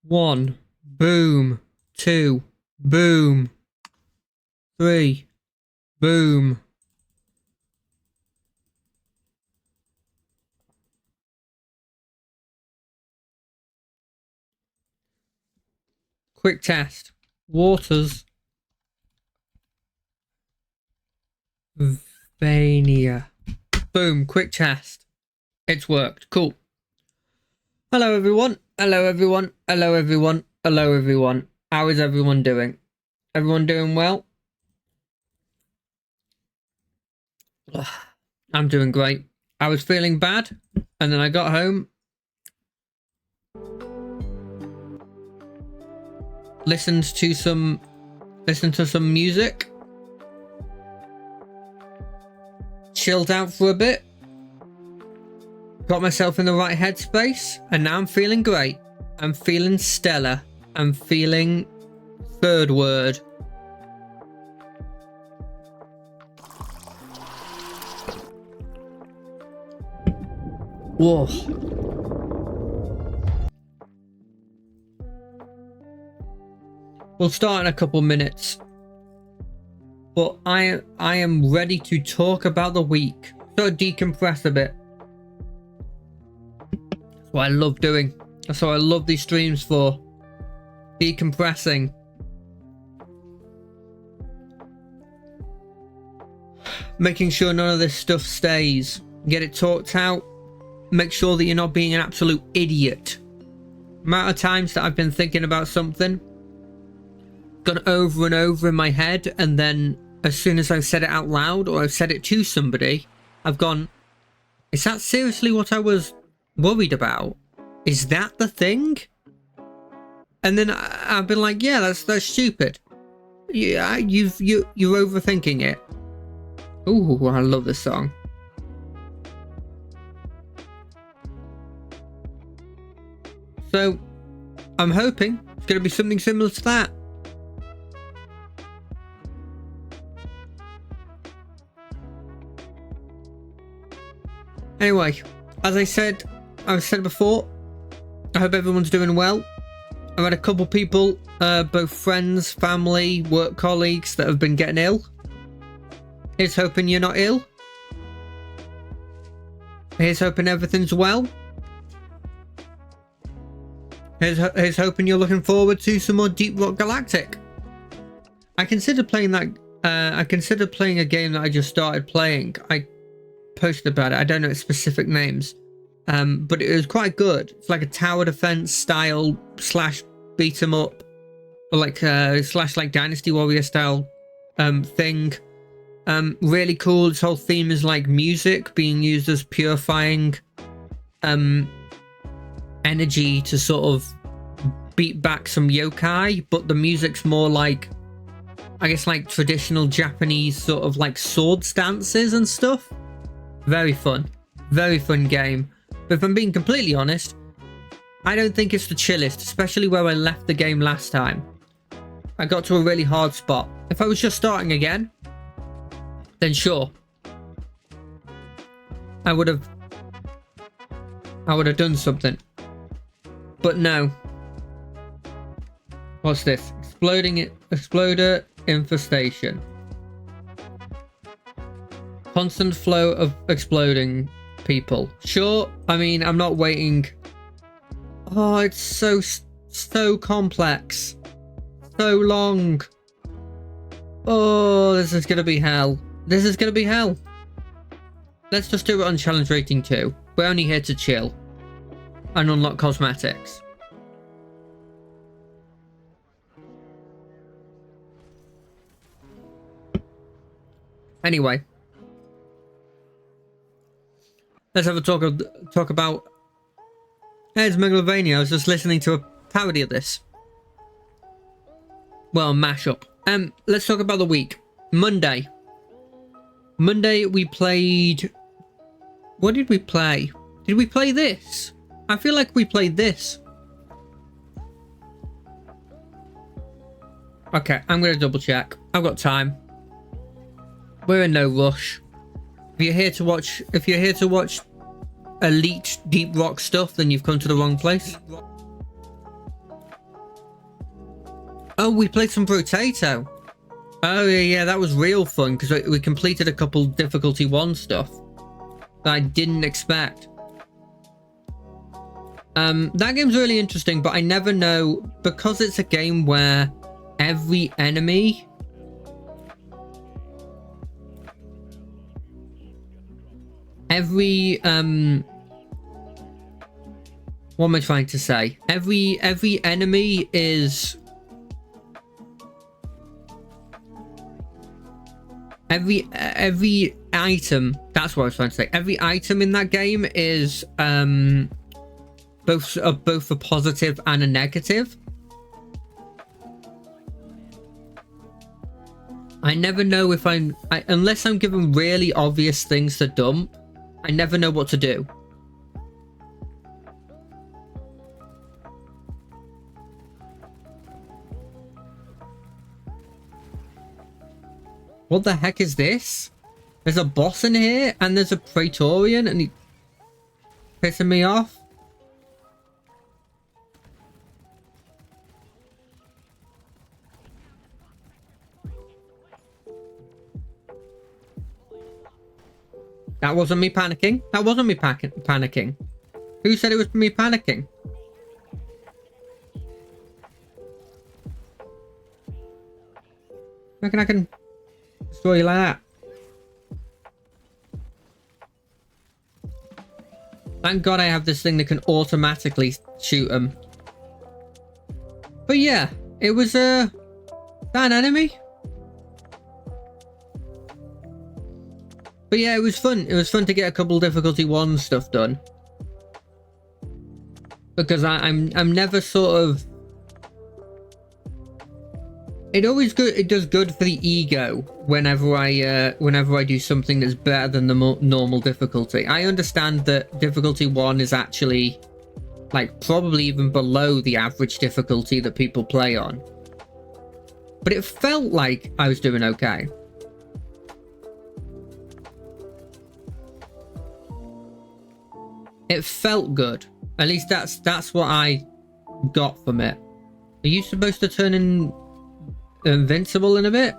1. Boom. 2. Boom. 3. Boom. Quick test. Waters. Vania. Boom. Quick test. It's worked. Cool. Hello everyone. Hello everyone. Hello everyone. Hello everyone. How is everyone doing? Everyone doing well? Ugh, I'm doing great. I was feeling bad and then I got home, listened to some music, chilled out for a bit, got myself in the right headspace, and now I'm feeling great. I'm feeling stellar. I'm feeling third word. Whoa. We'll start in a couple minutes, but I am ready to talk about the week. So decompress a bit. That's what I love doing. That's what I love these streams for. Decompressing. Making sure none of this stuff stays. Get it talked out. Make sure that you're not being an absolute idiot. Amount of times that I've been thinking about something, gone over and over in my head, and then as soon as I've said it out loud or I've said it to somebody, I've gone, is that seriously what I was worried about? Is that the thing? And then I've been like, yeah, that's stupid. Yeah, you're overthinking it. Ooh, I love this song. So, I'm hoping it's going to be something similar to that. Anyway, as I've said before, I hope everyone's doing well. I've had a couple people, both friends, family, work colleagues that have been getting ill. Here's hoping you're not ill. Here's hoping everything's well. Here's hoping you're looking forward to some more Deep Rock Galactic. I considered playing that. I considered playing a game that I just started playing. I posted about it. I don't know its specific names, but it was quite good. It's like a tower defense style / beat 'em up, or like / like Dynasty Warrior style thing. Really cool. Its whole theme is like music being used as purifying energy to sort of beat back some yokai, but the music's more like, I guess, like traditional Japanese sort of like sword stances and stuff. Very fun game. But if I'm being completely honest, I don't think it's the chillest, especially where I left the game last time. I got to a really hard spot. If I was just starting again, then sure, I would have done something. But no. What's this? Exploder infestation. Constant flow of exploding people. Sure. I mean, I'm not waiting. Oh, it's so complex. So long. Oh, this is gonna be hell. This is gonna be hell. Let's just do it on challenge rating 2. We're only here to chill and unlock cosmetics. Anyway, let's have a talk about. Hey, it's Megalovania. I was just listening to a parody of this. Well, mashup. Let's talk about the week. Monday we played. What did we play? Did we play this? I feel like we played this. Okay, I'm gonna double check. I've got time. We're in no rush. If you're here to watch elite Deep Rock stuff, then you've come to the wrong place. Oh, we played some Brotato. Oh, yeah, that was real fun because we completed a couple difficulty 1 stuff that I didn't expect. That game's really interesting, but I never know, because it's a game where every enemy... what am I trying to say? Every enemy is... Every item, that's what I was trying to say. Every item in that game is both a positive and a negative. I never know if unless I'm given really obvious things to dump, I never know what to do. What the heck is this? There's a boss in here and there's a Praetorian and he's pissing me off. That wasn't me panicking. That wasn't me panicking. Who said it was me panicking? I reckon I can destroy you like that. Thank God I have this thing that can automatically shoot them. But yeah, it was that an enemy? But yeah, it was fun. It was fun to get a couple difficulty 1 stuff done. Because I'm never sort of... It does good for the ego whenever I do something that's better than the normal difficulty. I understand that difficulty 1 is actually like probably even below the average difficulty that people play on. But it felt like I was doing okay. It felt good. At least that's what I got from it. Are you supposed to turn invincible in a bit?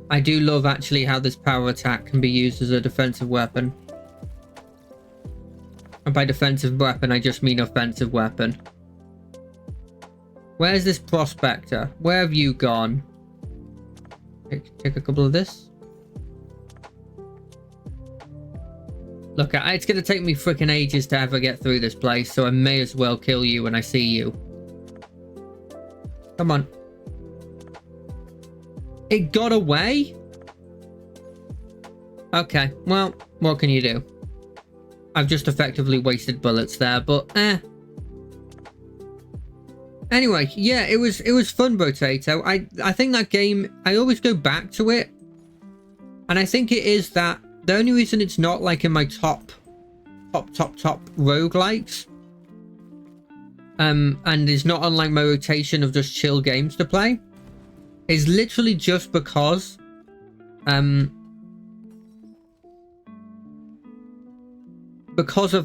I do love actually how this power attack can be used as a defensive weapon. And by defensive weapon, I just mean offensive weapon. Where's this prospector? Where have you gone? Take a couple of this. Look, it's going to take me freaking ages to ever get through this place, so I may as well kill you when I see you. Come on. It got away? Okay, well, what can you do? I've just effectively wasted bullets there, but Anyway, yeah, it was fun, Brotato. I think that game, I always go back to it. And I think it is that the only reason it's not like in my top roguelikes, and is not on like my rotation of just chill games to play, is literally just because of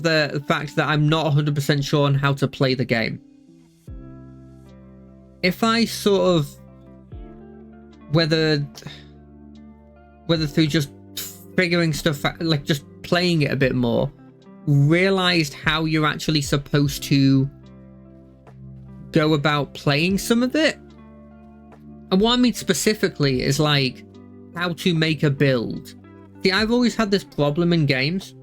the fact that I'm not 100% sure on how to play the game. If I sort of, whether through just figuring stuff out, like just playing it a bit more, realized how you're actually supposed to go about playing some of it. And what I mean specifically is like how to make a build. See, I've always had this problem in games.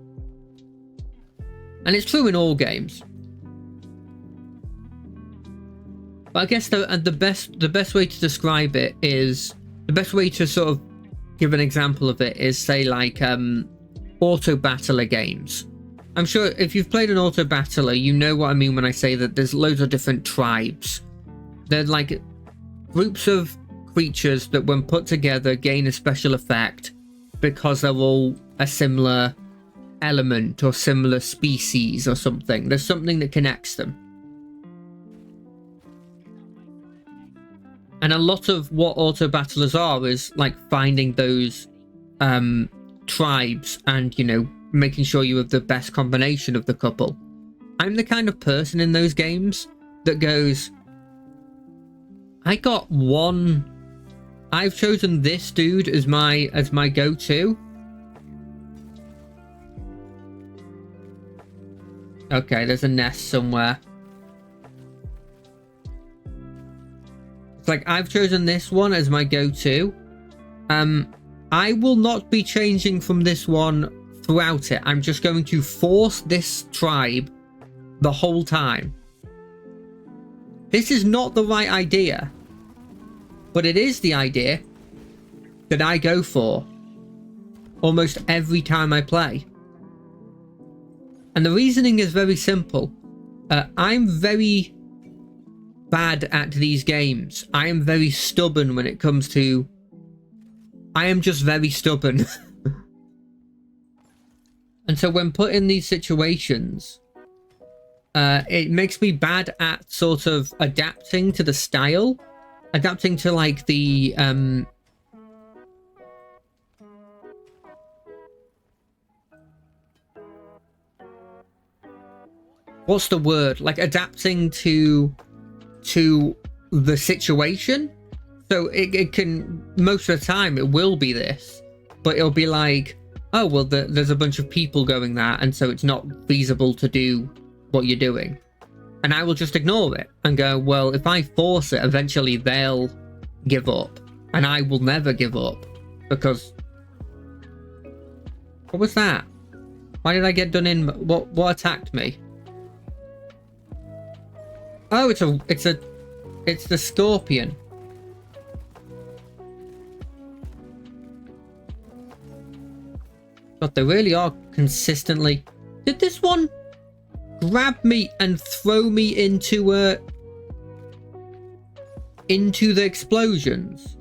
And it's true in all games. But I guess the best way to describe it is, the best way to sort of give an example of it is, say, like auto battler games. I'm sure if you've played an auto battler, you know what I mean when I say that there's loads of different tribes. They're like groups of creatures that when put together gain a special effect because they're all a similar element or similar species or something. There's something that connects them. And a lot of what auto battlers are is like finding those tribes and, you know, making sure you have the best combination of the couple. I'm the kind of person in those games that goes, I've chosen this dude as my go-to. Okay, there's a nest somewhere. It's like, I've chosen this one as my go-to. I will not be changing from this one throughout it. I'm just going to force this tribe the whole time. This is not the right idea, but it is the idea that I go for almost every time I play. And the reasoning is very simple. I'm very bad at these games. I am very stubborn when it comes to... I am just very stubborn. And so when put in these situations, it makes me bad at sort of adapting to the style. Adapting to like the... what's the word? Like adapting to the situation. So it can, most of the time it will be this, but it'll be like, oh, well, there's a bunch of people going there, and so it's not feasible to do what you're doing. And I will just ignore it and go, well, if I force it, eventually they'll give up. And I will never give up, because... What was that? Why did I get done in? What attacked me? Oh, it's the scorpion. God, they really are consistently... Did this one grab me and throw me into the explosions?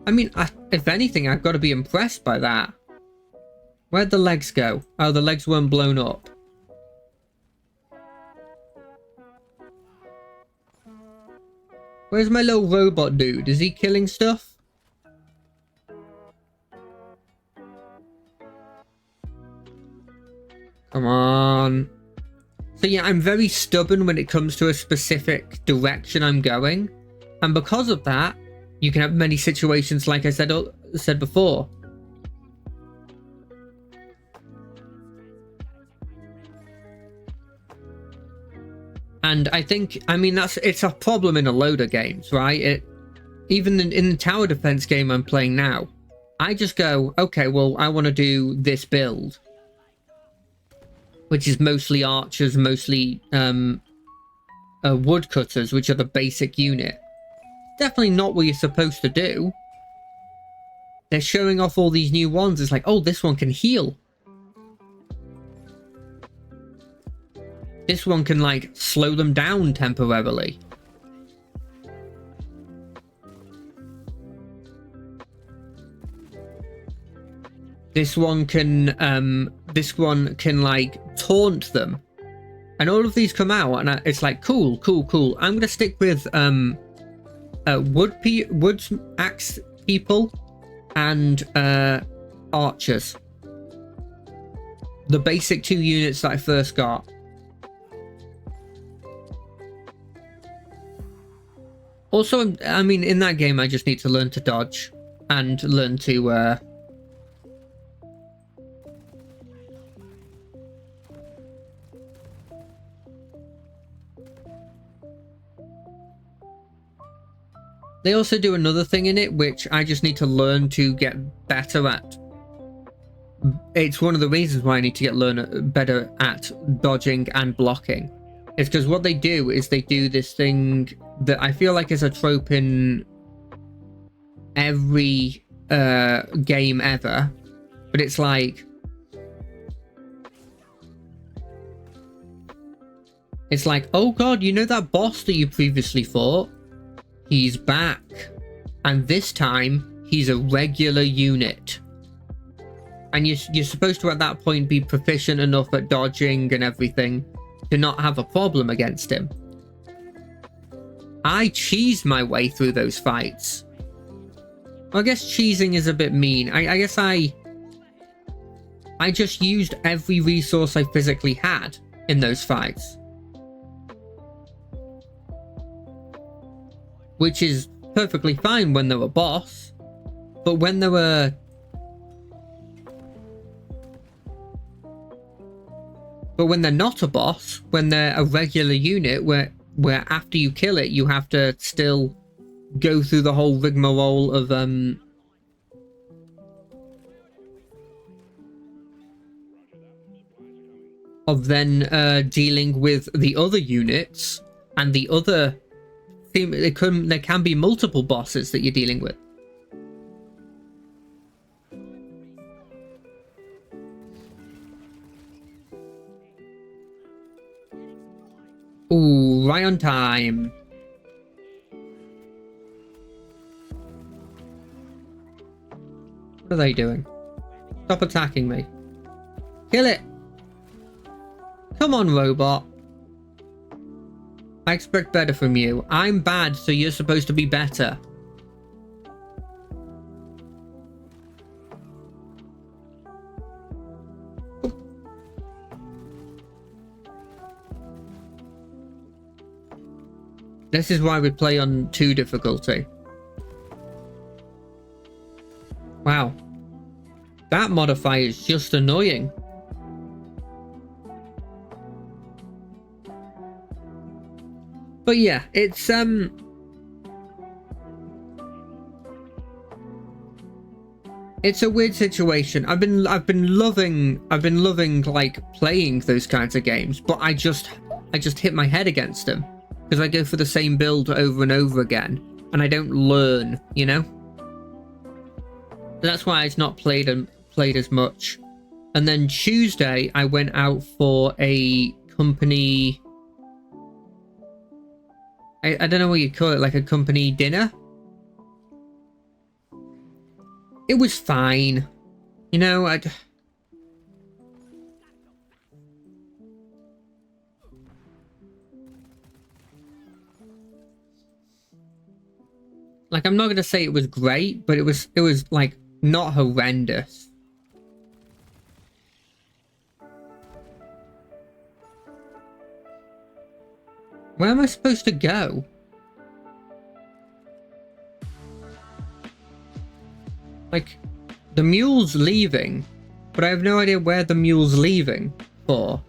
I mean, if anything, I've got to be impressed by that. Where'd the legs go? Oh, the legs weren't blown up. Where's my little robot dude? Is he killing stuff? Come on. So yeah, I'm very stubborn when it comes to a specific direction I'm going. And because of that, you can have many situations like I said before. And I think, I mean, it's a problem in a load of games, right? Even in the tower defense game I'm playing now, I just go, okay, well, I want to do this build, which is mostly archers, mostly woodcutters, which are the basic unit. Definitely not what you're supposed to do. They're showing off all these new ones. It's like, oh, this one can heal. This one can, like, slow them down temporarily. This one can, like, taunt them. And all of these come out, and it's like, cool, cool, cool. I'm going to stick with, wood axe people and, archers. The basic 2 units that I first got. Also, I mean, in that game, I just need to learn to dodge and learn to, They also do another thing in it, which I just need to learn to get better at. It's one of the reasons why I need to get better at dodging and blocking. It's because what they do is they do this thing that I feel like is a trope in every game ever, but it's like, oh god, you know that boss that you previously fought? He's back, and this time he's a regular unit. And you're supposed to at that point be proficient enough at dodging and everything to not have a problem against him. I cheesed my way through those fights. Well, I guess cheesing is a bit mean. I guess I just used every resource I physically had in those fights. Which is perfectly fine when they're a boss. But when they're a... But when they're not a boss, when they're a regular unit where after you kill it, you have to still go through the whole rigmarole of then dealing with the other units and the other... There can be multiple bosses that you're dealing with. Ooh, right on time. What are they doing? Stop attacking me. Kill it! Come on, robot. I expect better from you. I'm bad, so you're supposed to be better. This is why we play on 2 difficulty. Wow. That modifier is just annoying. But yeah, it's it's a weird situation. I've been loving like playing those kinds of games, but I just hit my head against them because I go for the same build over and over again and I don't learn, you know? That's why it's not played as much. And then Tuesday I went out for a company, I don't know what you call it, like a company dinner. It was fine. You know, like, I'm not going to say it was great, but it was like not horrendous. Where am I supposed to go? Like, the mule's leaving, but I have no idea where the mule's leaving for.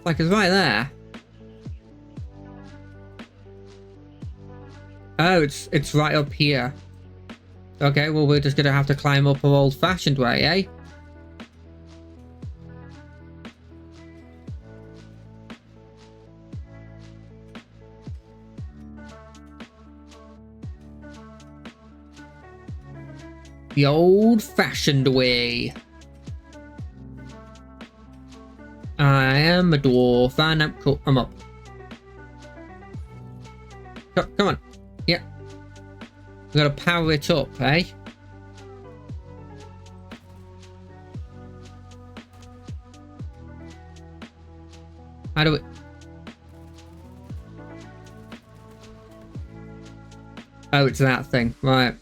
Like, it's right there. Oh, it's right up here. Okay, well, we're just gonna have to climb up our old-fashioned way, eh? The old-fashioned way. I am a dwarf and I'm cool. I'm up. Come on. Yeah. We gotta power it up, eh? How do we... Oh, it's that thing. Right.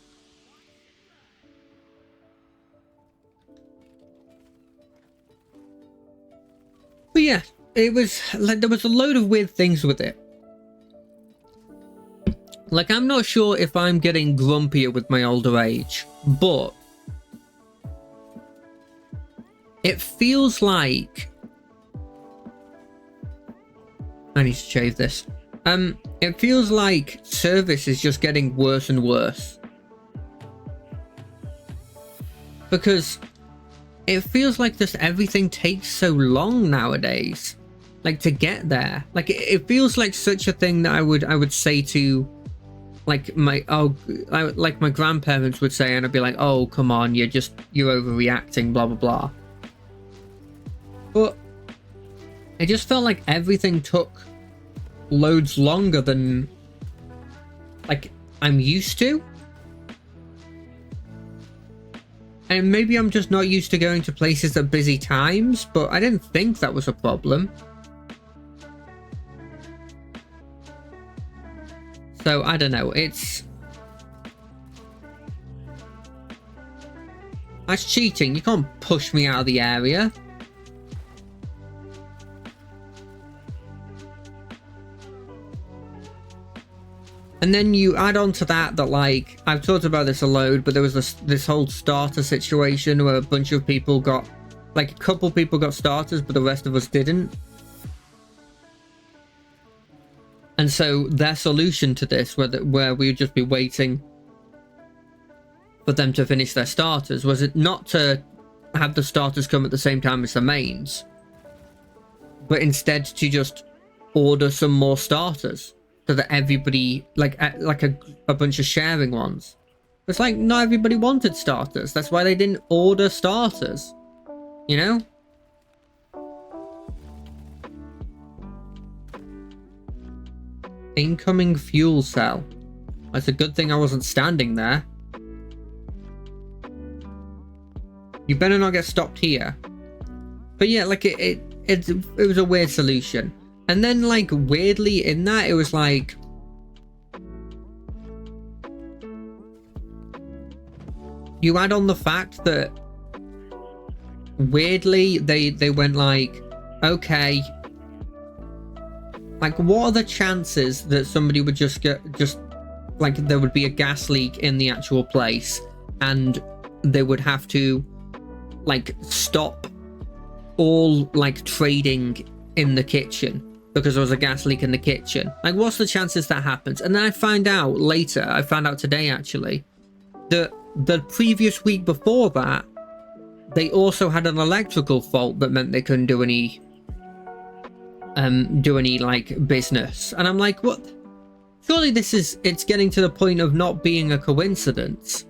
But yeah, it was like there was a load of weird things with it. Like, I'm not sure if I'm getting grumpier with my older age, but it feels like I need to shave this. It feels like service is just getting worse and worse. Because it feels like just everything takes so long nowadays, like, to get there. Like, it feels like such a thing that I would say to, like, my grandparents would say, and I'd be like, oh, come on, you're overreacting, blah blah blah. But it just felt like everything took loads longer than, like, I'm used to. And maybe I'm just not used to going to places at busy times, but I didn't think that was a problem. So, I don't know, that's cheating. You can't push me out of the area. And then you add on to that like, I've talked about this a load, but there was this whole starter situation where a bunch of people got, like a couple people got starters, but the rest of us didn't. And so their solution to this, where we would just be waiting for them to finish their starters, was it not to have the starters come at the same time as the mains, but instead to just order some more starters so that everybody, like a bunch of sharing ones. It's like, not everybody wanted starters. That's why they didn't order starters, you know? Incoming fuel cell. That's a good thing I wasn't standing there. You better not get stopped here. But yeah, like it was a weird solution. And then like weirdly in that, it was like, you add on the fact that weirdly they went like, okay, like what are the chances that somebody would just like there would be a gas leak in the actual place and they would have to like stop all like trading in the kitchen because there was a gas leak in the kitchen? Like, what's the chances that happens? And then I found out later, I found out today actually, that the previous week before that, they also had an electrical fault that meant they couldn't do any like business. And I'm like, what? Surely it's getting to the point of not being a coincidence,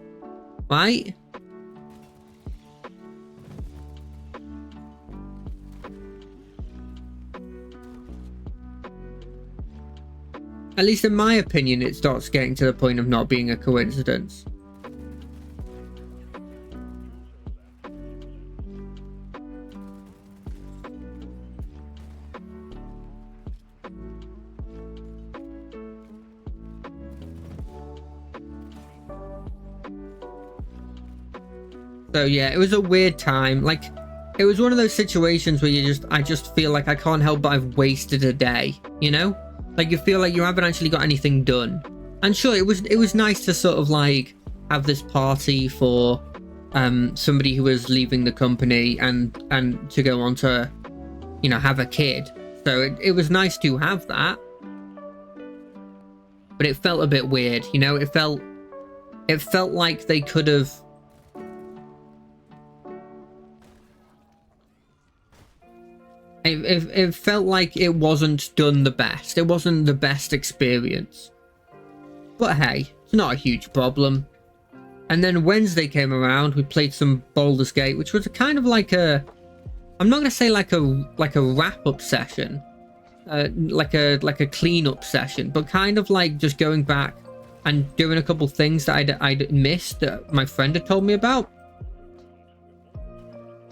right? At least in my opinion, it starts getting to the point of not being a coincidence. So yeah, it was a weird time. Like, it was one of those situations where I just feel like I can't help but I've wasted a day, you know? Like, you feel like you haven't actually got anything done. And sure, it was nice to sort of like have this party for somebody who was leaving the company and to go on to, you know, have a kid. So it was nice to have that. But it felt a bit weird, you know? It felt like they could have It felt like it wasn't done the best. It wasn't the best experience. But hey, it's not a huge problem. And then Wednesday came around, we played some Baldur's Gate, which was a kind of like a, I'm not gonna say like a wrap-up session, like a clean-up session, but kind of like just going back and doing a couple things that I'd missed that my friend had told me about.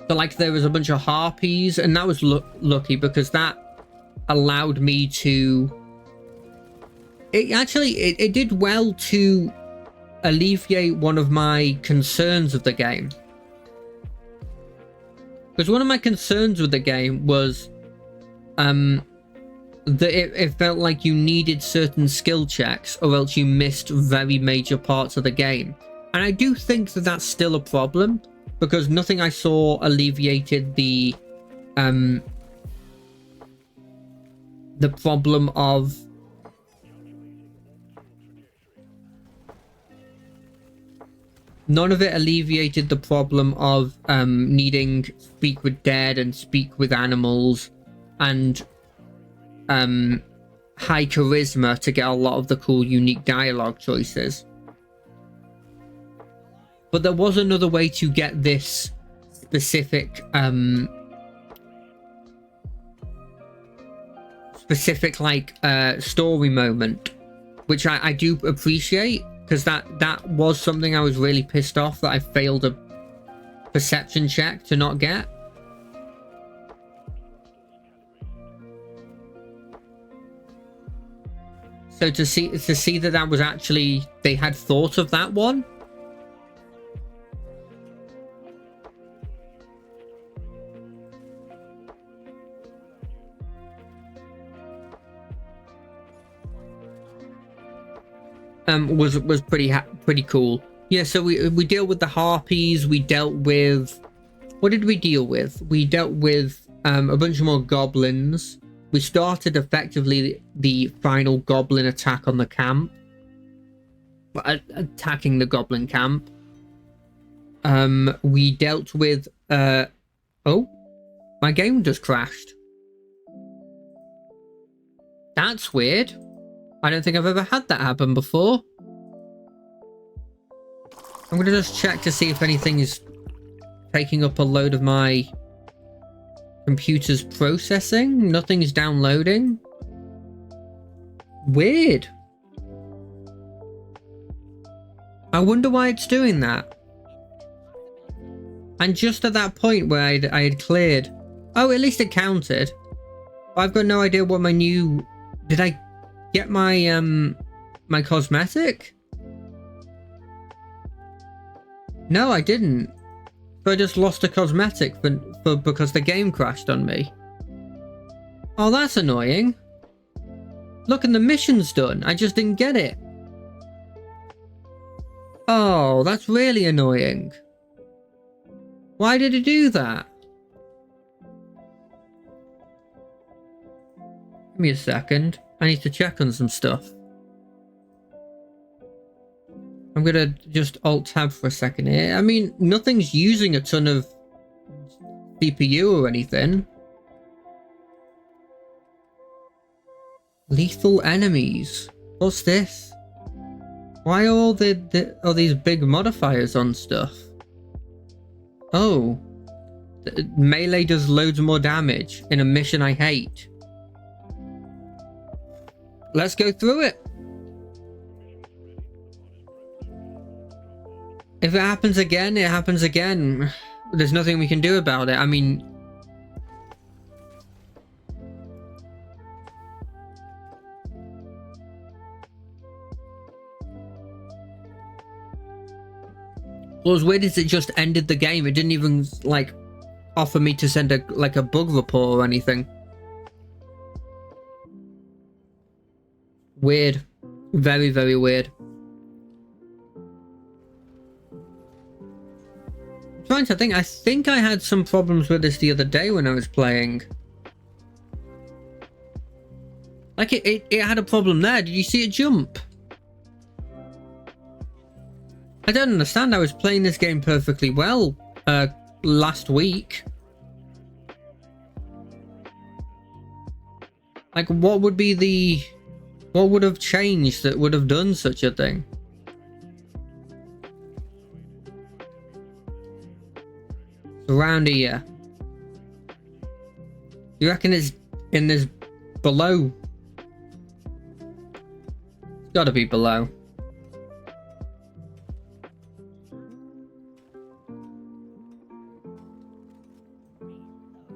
So like there was a bunch of harpies, and that was lucky because that allowed me to... It did well to alleviate one of my concerns of the game. Because one of my concerns with the game was that it felt like you needed certain skill checks or else you missed very major parts of the game. And I do think that that's still a problem, because nothing I saw alleviated the problem of none of it alleviated the problem of needing speak with dead and speak with animals and high charisma to get a lot of the cool unique dialogue choices. But there was another way to get this specific like story moment, which I do appreciate, because that was something I was really pissed off that I failed perception check to not get. So to see that that was actually, they had thought of that one. Was pretty cool. Yeah, so we deal with the harpies. We dealt with, what did we deal with? We dealt with a bunch of more goblins. We started effectively the final goblin attack on the camp, attacking the goblin camp. We dealt with oh, my game just crashed. That's weird. I don't think I've ever had that happen before. I'm gonna just check to see if anything is taking up a load of my computer's processing. Nothing's downloading. Weird. I wonder why it's doing that. And just at that point where I had cleared. Oh, at least it counted. I've got no idea what my new... Did I get my my cosmetic? No, I didn't. So I just lost a cosmetic for because the game crashed on me. Oh, that's annoying. Look, and the mission's done. I just didn't get it. Oh, that's really annoying. Why did it do that? Give me a second. I need to check on some stuff. I'm gonna just alt-tab for a second here. I mean, nothing's using a ton of CPU or anything. Lethal enemies. What's this? Why are all these big modifiers on stuff? Oh. Melee does loads more damage in a mission I hate. Let's go through it. If it happens again, it happens again. There's nothing we can do about it. I mean... What was weird is it just ended the game. It didn't even, like, offer me to send a bug report or anything. Weird. Very, very weird. I'm trying to think. I think I had some problems with this the other day when I was playing. Like, it had a problem there. Did you see it jump? I don't understand. I was playing this game perfectly well last week. Like, what would be the... What would have changed that would have done such a thing? It's around here. You reckon it's in this below? It's gotta be below.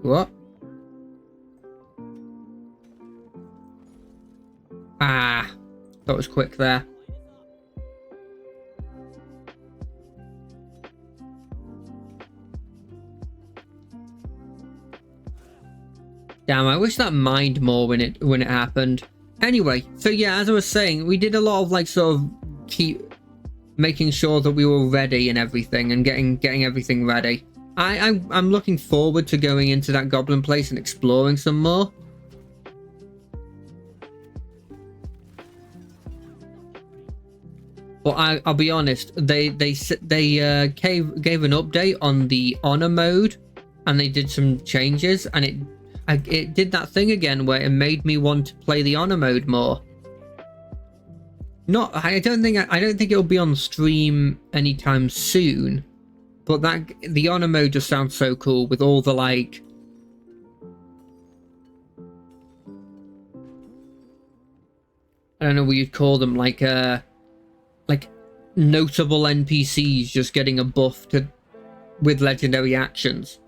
What? Ah, that was quick there. Damn, I wish that mined more when it happened. Anyway, so yeah, as I was saying, we did a lot of like sort of keep making sure that we were ready and everything, and getting everything ready. I'm looking forward to going into that goblin place and exploring some more. But I'll be honest, they gave an update on the honor mode, and they did some changes, and it did that thing again where it made me want to play the honor mode more. I don't think it'll be on stream anytime soon, but the honor mode just sounds so cool with all the like. I don't know what you'd call them, like notable NPCs just getting a buff to with legendary actions.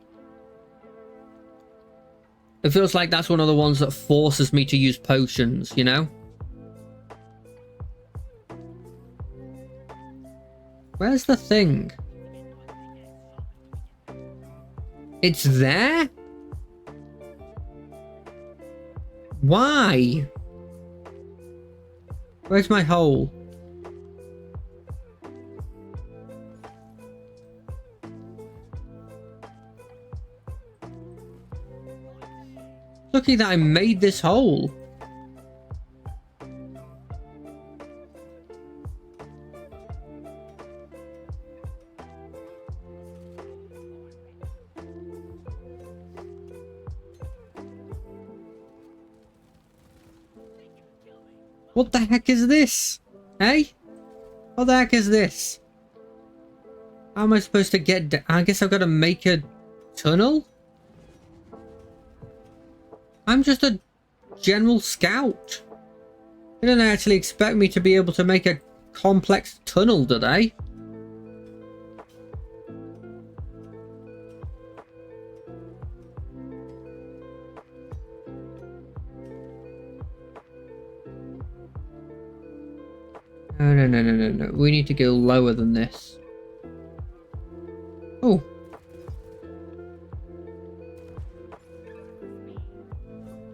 It feels like that's one of the ones that forces me to use potions, you know? Where's the thing? It's there? Why? Where's my hole? Lucky that I made this hole. What the heck is this? Hey? What the heck is this? How am I supposed to get down? I guess I've got to make a tunnel? I'm just a general scout. They didn't actually expect me to be able to make a complex tunnel, do they? No. We need to go lower than this. Oh.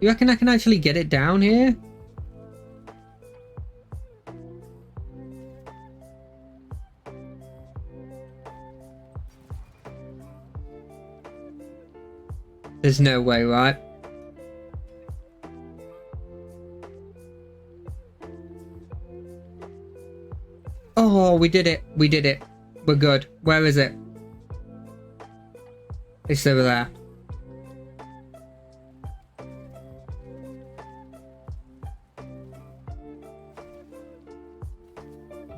You reckon I can actually get it down here? There's no way, right? Oh, we did it. We did it. We're good. Where is it? It's over there.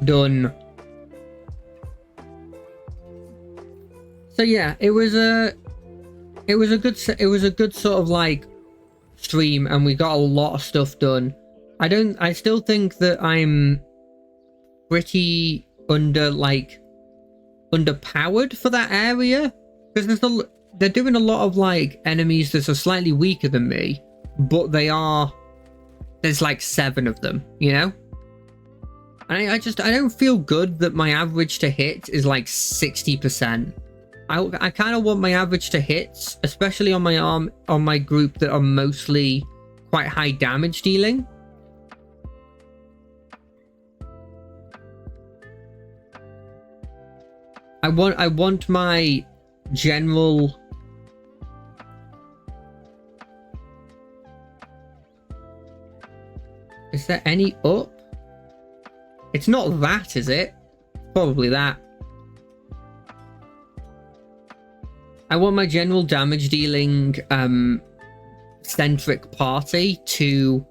Done. So yeah, it was a good sort of like stream, and we got a lot of stuff done. I still think that I'm pretty underpowered for that area, because they're doing a lot of like enemies that are slightly weaker than me, but there's like 7 of them, you know. And I don't feel good that my average to hit is like 60%. I kind of want my average to hits, especially on my group that are mostly quite high damage dealing. I want my general. Is there any up? It's not that, is it? Probably that. I want my general damage dealing centric party to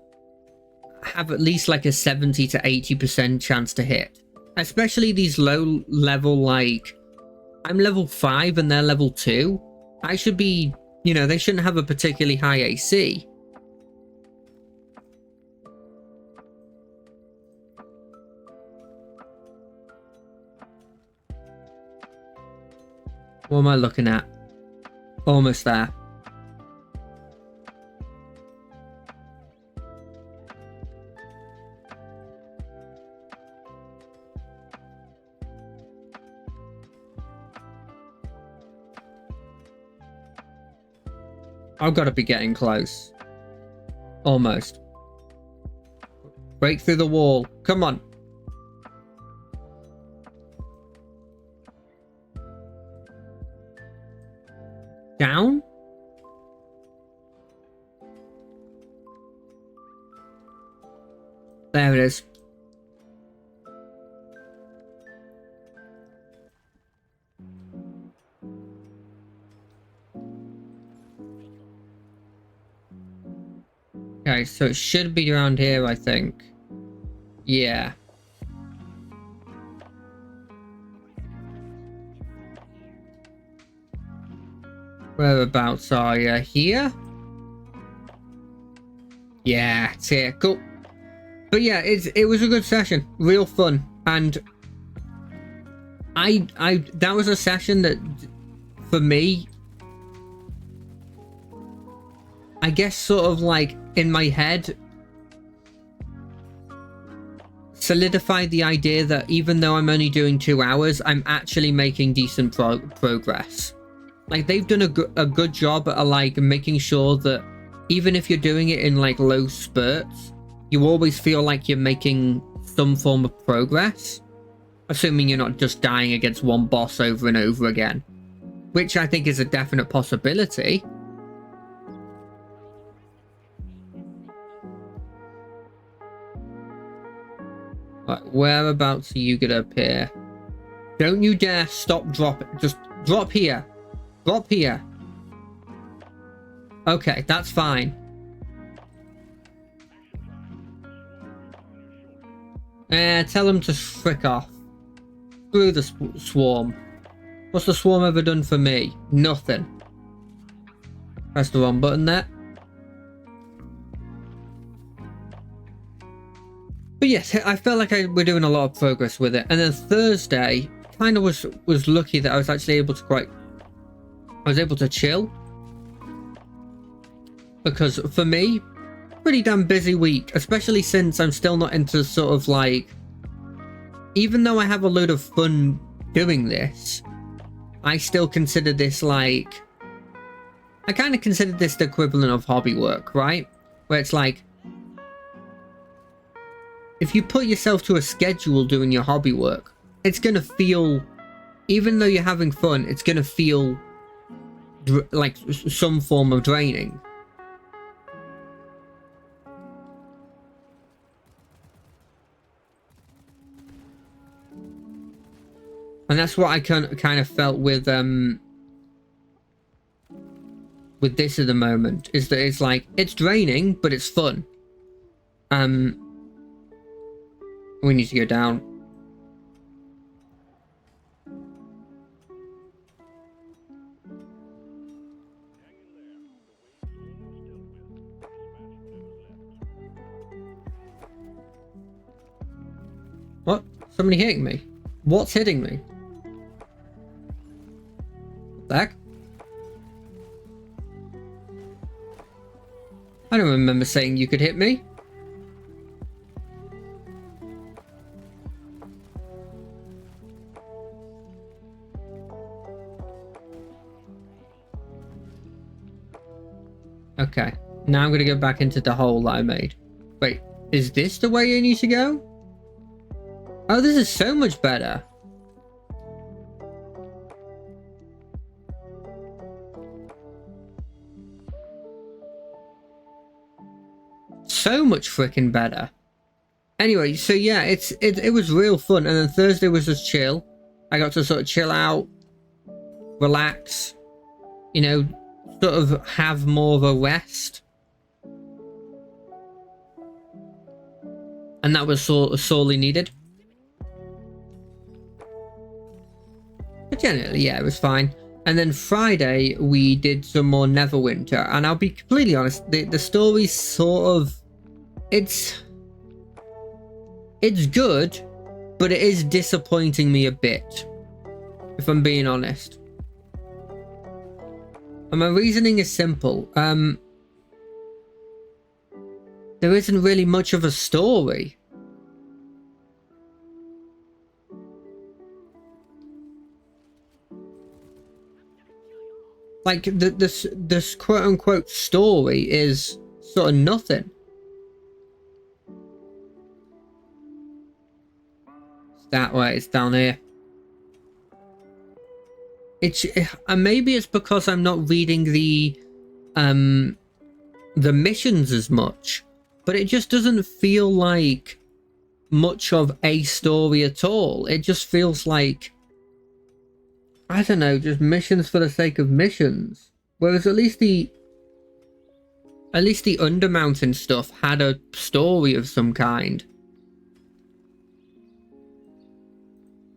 have at least like a 70 to 80% chance to hit. Especially these low level, like I'm level 5 and they're level 2. I should be, you know, they shouldn't have a particularly high AC. What am I looking at? Almost there. I've got to be getting close. Almost. Break through the wall. Come on. Down? There it is. Okay, so it should be around here, I think. Yeah. Whereabouts are you? Here? Yeah, it's here. Cool. But yeah, it was a good session. Real fun. And I that was a session that for me, I guess sort of like in my head, solidify the idea that even though I'm only doing 2 hours, I'm actually making decent progress. Like, they've done a good job at like making sure that even if you're doing it in like low spurts, you always feel like you're making some form of progress, assuming you're not just dying against one boss over and over again, which I think is a definite possibility. Right, whereabouts are you gonna appear? Don't you dare stop, drop. Just drop here. Drop here. Okay, that's fine. Tell them to frick off. Screw the swarm. What's the swarm ever done for me? Nothing. Press the wrong button there. But yes, I felt like we're doing a lot of progress with it. And then Thursday, kind of was lucky that I was actually able to chill. Because for me, pretty damn busy week, especially since I'm still not into sort of like, even though I have a load of fun doing this, I still consider this like, I kind of consider this the equivalent of hobby work, right? Where it's like, if you put yourself to a schedule doing your hobby work, it's going to feel, even though you're having fun, it's going to feel like some form of draining. And that's what I kind of felt with this at the moment, is that it's like, it's draining, but it's fun. We need to go down. What? Somebody hitting me? What's hitting me? What the heck? I don't remember saying you could hit me. Okay, now I'm gonna go back into the hole that I made. Wait, is this the way I need to go? Oh, this is so much better. So much freaking better. Anyway, so yeah, it was real fun, and then Thursday was just chill. I got to sort of chill out, relax, you know, sort of have more of a rest. And that was sorely needed. But generally, yeah, it was fine. And then Friday, we did some more Neverwinter. And I'll be completely honest, the story's sort of... It's good, but it is disappointing me a bit, if I'm being honest. And my reasoning is simple. There isn't really much of a story. Like, this quote-unquote story is sort of nothing. It's that way, it's down here. Maybe it's because I'm not reading the missions as much, but it just doesn't feel like much of a story at all. It just feels like, I don't know, just missions for the sake of missions. Whereas at least the Undermountain stuff had a story of some kind.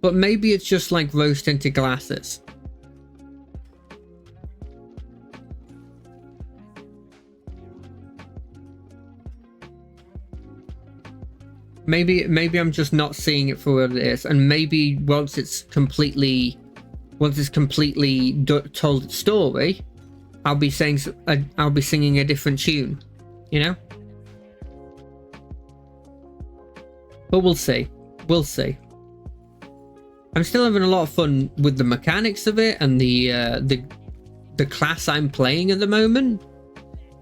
But maybe it's just like rose-tinted glasses. Maybe I'm just not seeing it for what it is, and maybe once it's completely once it's completely told its story, I'll be singing a different tune, you know. But we'll see. We'll see. I'm still having a lot of fun with the mechanics of it and the class I'm playing at the moment.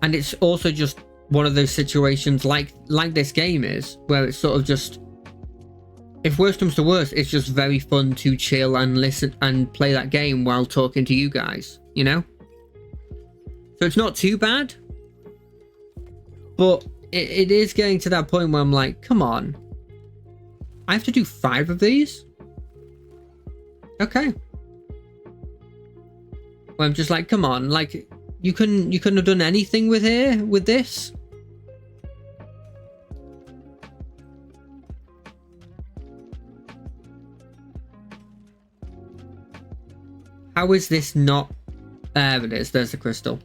And it's also just one of those situations like this game is, where it's sort of just, if worst comes to worst, it's just very fun to chill and listen and play that game while talking to you guys, you know? So it's not too bad. But it is getting to that point where I'm like, come on. I have to do 5 of these? Okay. Well, I'm just like, come on, like, you couldn't have done anything with this? How is this not? There it is. There's the crystal.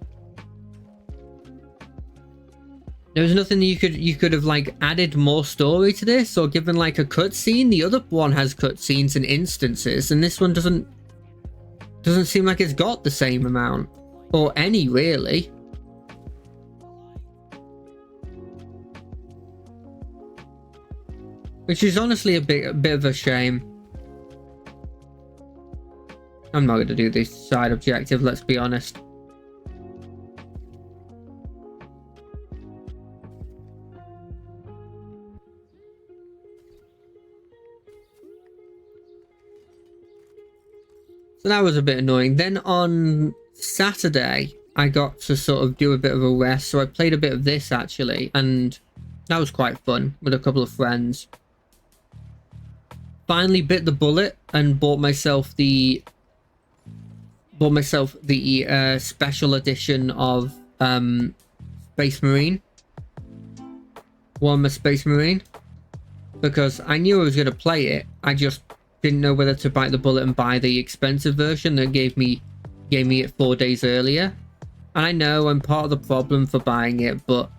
There was nothing you could have like added more story to this or given like a cutscene. The other one has cutscenes and instances, and this one doesn't seem like it's got the same amount or any really. Which is honestly a bit of a shame. I'm not going to do this side objective, let's be honest. So that was a bit annoying. Then on Saturday, I got to sort of do a bit of a rest. So I played a bit of this actually, and that was quite fun with a couple of friends. Finally bit the bullet and bought myself the special edition of Space Marine. Warhammer Space Marine. Because I knew I was going to play it. I just didn't know whether to bite the bullet and buy the expensive version that gave me it 4 days earlier. And I know I'm part of the problem for buying it, but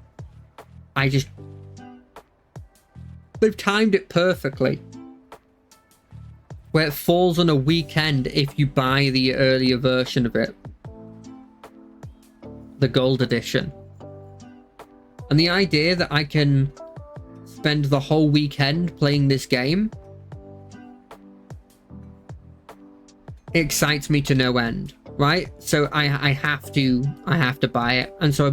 they've timed it perfectly, where it falls on a weekend if you buy the earlier version of it, the gold edition. And the idea that I can spend the whole weekend playing this game excites me to no end, right? So I have to buy it. And so I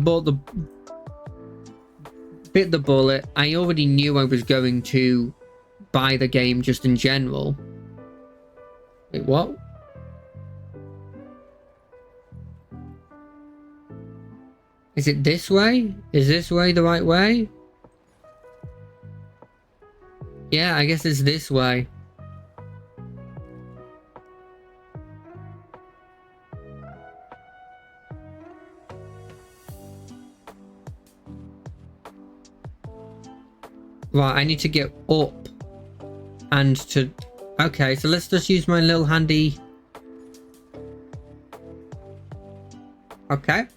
bit the bullet. I already knew I was going to buy the game just in general. Wait, what? Is it this way? Is this way the right way? Yeah, I guess it's this way. Right, I need to get up and to... Okay, so let's just use my little handy... Okay.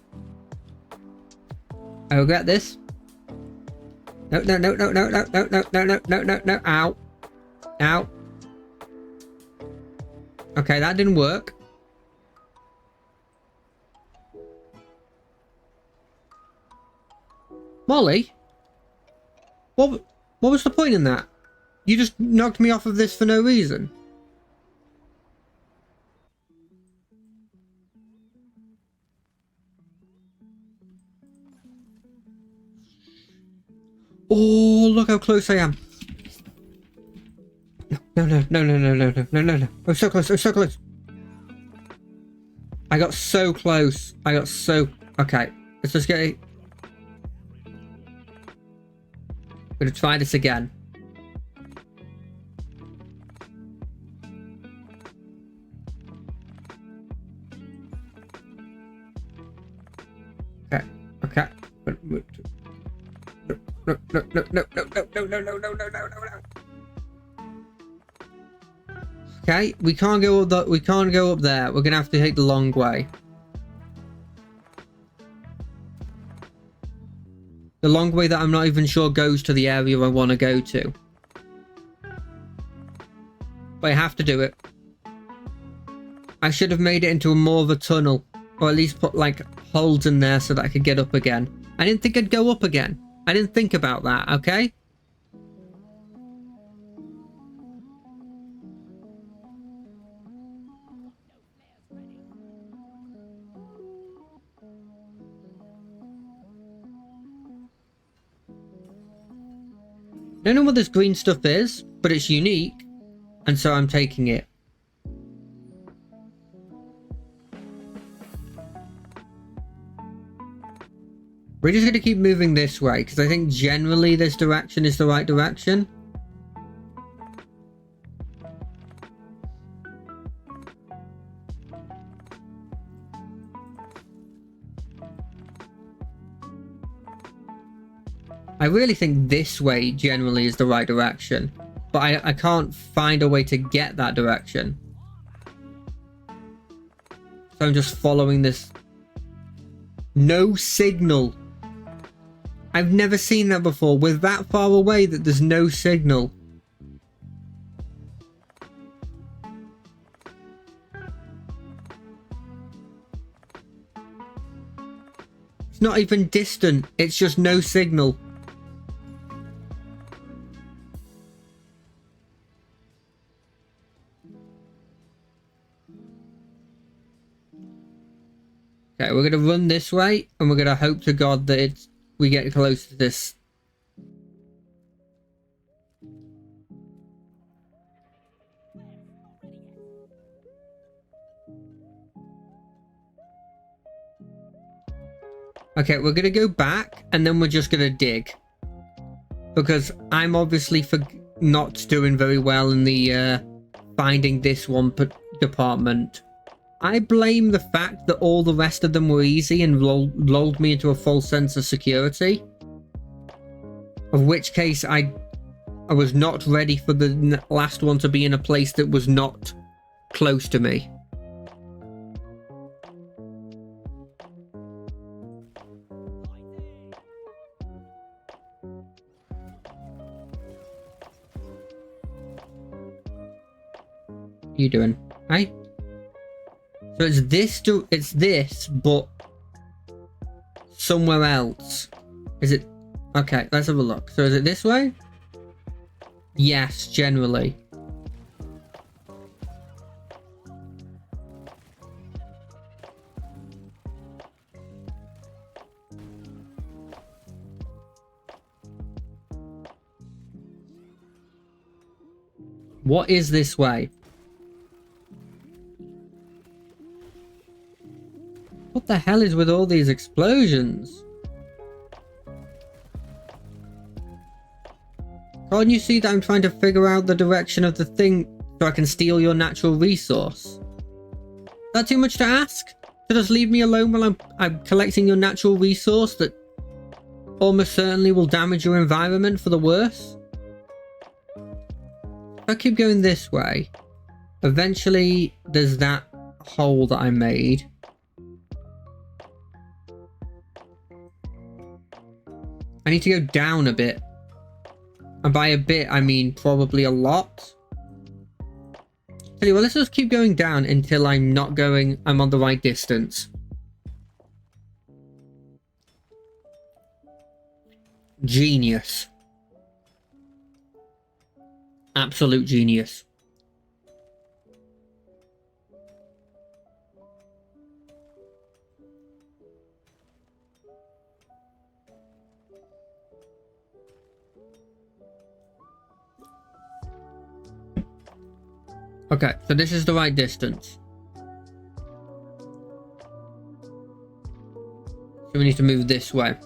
I will get this. No, no, no, no, no, no, no, no, no, no, no, no, no, ow. Ow. Okay, that didn't work. Molly? What was the point in that? You just knocked me off of this for no reason. Oh, look how close I am. No, no, no, no, no, no, no, no, no, no. I'm so close, I'm so close. I got so close. I got so... Okay, let's just get it. I'm gonna try this again. Okay, okay. No, no, no, no, no, no, no, no, no, no, no, no, no. Okay, we can't go up there. We're gonna have to take the long way. The long way that I'm not even sure goes to the area I want to go to. But I have to do it. I should have made it into more of a tunnel. Or at least put like holes in there so that I could get up again. I didn't think I'd go up again. I didn't think about that, okay? I don't know what this green stuff is, but it's unique. And so I'm taking it. We're just going to keep moving this way, because I think generally this direction is the right direction. I really think this way generally is the right direction, but I can't find a way to get that direction. So I'm just following this. No signal. I've never seen that before. We're that far away that there's no signal. It's not even distant. It's just no signal. Okay, we're going to run this way, and we're going to hope to God that we get close to this. Okay, we're going to go back, and then we're just going to dig. Because I'm obviously not doing very well in the finding this one department. I blame the fact that all the rest of them were easy and lulled me into a false sense of security. Of which case I was not ready for the last one to be in a place that was not close to me. What are you doing? Hey? So it's this, but somewhere else. Is it? Okay, let's have a look. So is it this way? Yes, generally. What is this way? What the hell is with all these explosions? Can't you see that I'm trying to figure out the direction of the thing so I can steal your natural resource? Is that too much to ask? To just leave me alone while I'm collecting your natural resource that almost certainly will damage your environment for the worse? If I keep going this way, eventually there's that hole that I made. I need to go down a bit. And by a bit, I mean probably a lot. Tell you what, let's just keep going down until I'm on the right distance. Genius. Absolute genius. Okay, so this is the right distance. So we need to move this way.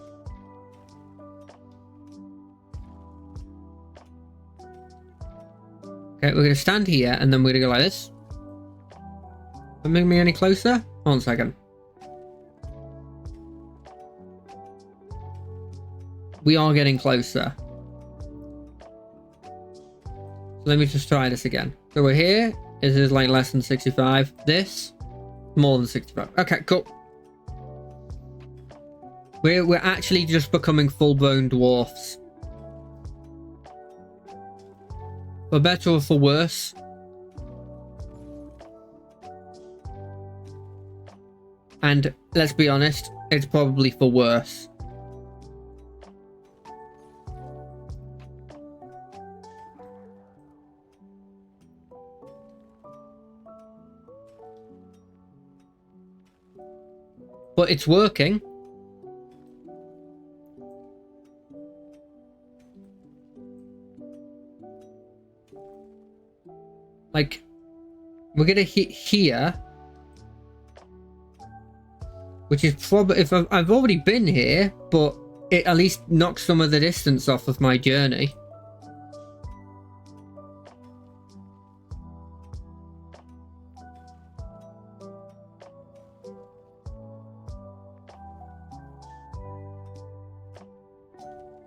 Okay, we're going to stand here and then we're going to go like this. Don't make me any closer. Hold on a second. We are getting closer. So let me just try this again. So we're here. This is like less than 65. This, more than 65. Okay, cool. We're actually just becoming full-blown dwarfs. For better or for worse. And let's be honest, it's probably for worse. But it's working. Like, we're gonna hit here, which is probably, if I've already been here, but it at least knocks some of the distance off of my journey.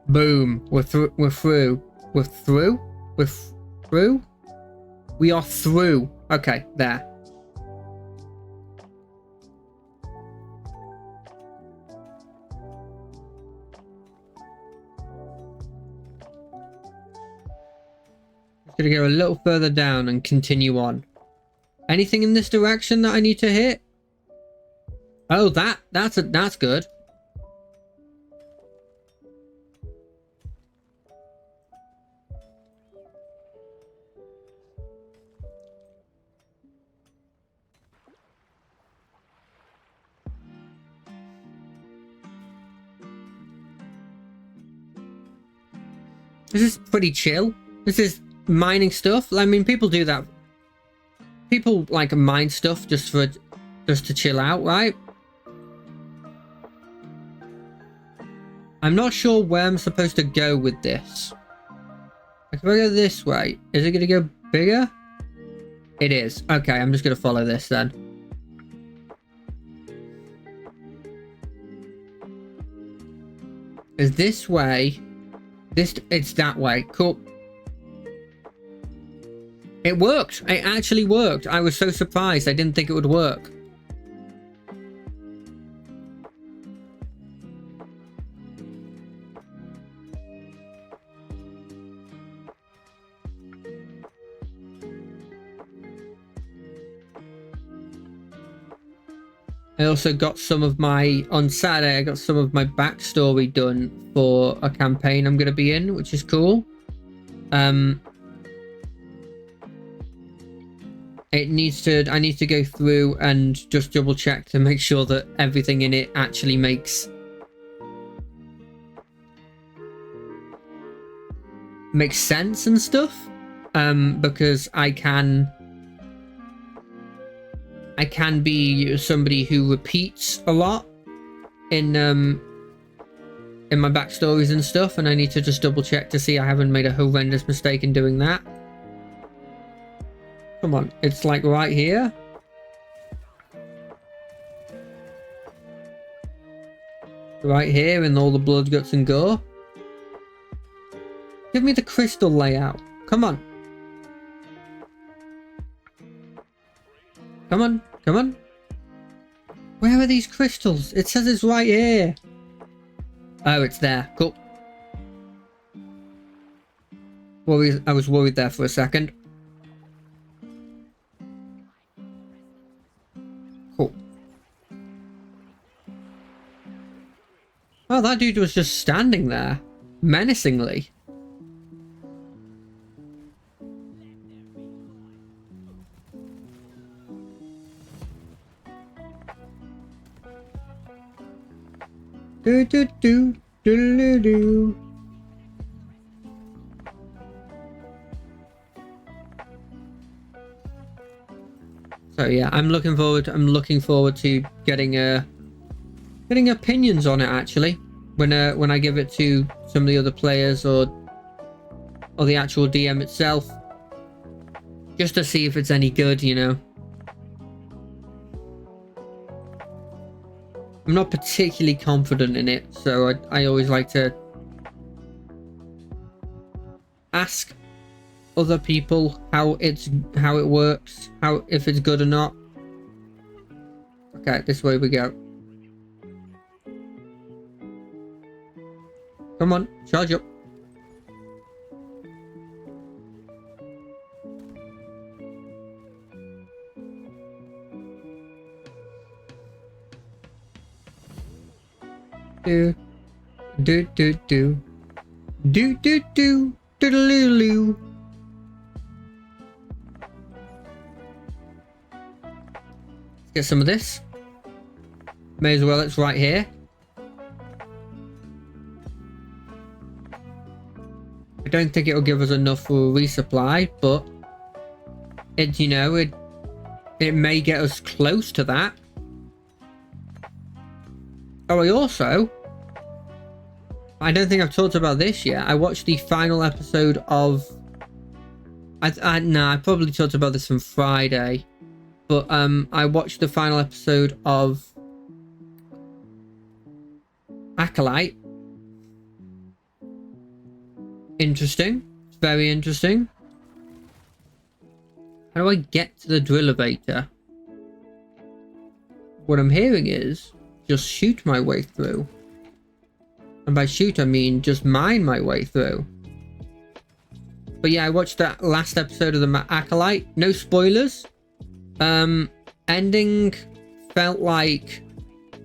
Boom. We're through. We're through. We're through. We're through. We are through. Okay, there. Just gonna go a little further down and continue on. Anything in this direction that I need to hit? Oh, that's good. This is pretty chill. This is mining stuff. I mean, people do that. People like mine stuff just to chill out, right? I'm not sure where I'm supposed to go with this. If I go this way, is it going to go bigger? It is. Okay, I'm just going to follow this then. Is this way? It's that way. Cool. It worked. It actually worked. I was so surprised. I didn't think it would work. I also got some of my, on Saturday, I got some of my backstory done for a campaign I'm going to be in, which is cool. I need to go through and just double check to make sure that everything in it actually makes sense and stuff. Because I can be somebody who repeats a lot in my backstories and stuff, and I need to just double check to see I haven't made a horrendous mistake in doing that. Come on, it's like right here. Right here in all the blood, guts and gore. Give me the crystal layout. Come on. Come on, come on. Where are these crystals? It says it's right here. Oh, it's there. Cool. I was worried there for a second. Cool. Oh, that dude was just standing there, menacingly. Do do do do do do. So yeah, I'm looking forward to getting opinions on it actually when I give it to some of the other players or the actual DM itself, just to see if it's any good, you know. I'm not particularly confident in it, so I always like to ask other people how it works, if it's good or not. Okay, this way we go. Come on, charge up. do do do do do do do do. Let's get some of this. May as well, it's right here. I don't think it'll give us enough for a resupply, but it, you know, it may get us close to that. Oh, I don't think I've talked about this yet. I watched the final episode of... I probably talked about this on Friday. But I watched the final episode of Acolyte. Interesting. It's very interesting. How do I get to the drill elevator? What I'm hearing is just shoot my way through. And by shoot, I mean just mine my way through. But yeah, I watched that last episode of the Acolyte. No spoilers. Ending felt like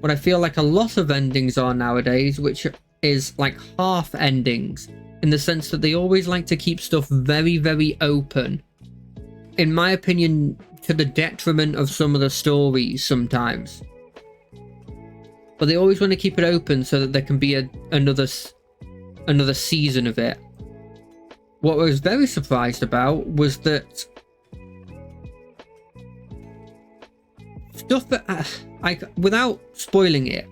what I feel like a lot of endings are nowadays, which is like half endings, in the sense that they always like to keep stuff very, very open. In my opinion, to the detriment of some of the stories sometimes. But they always want to keep it open so that there can be another season of it. What I was very surprised about was that stuff that, without spoiling it,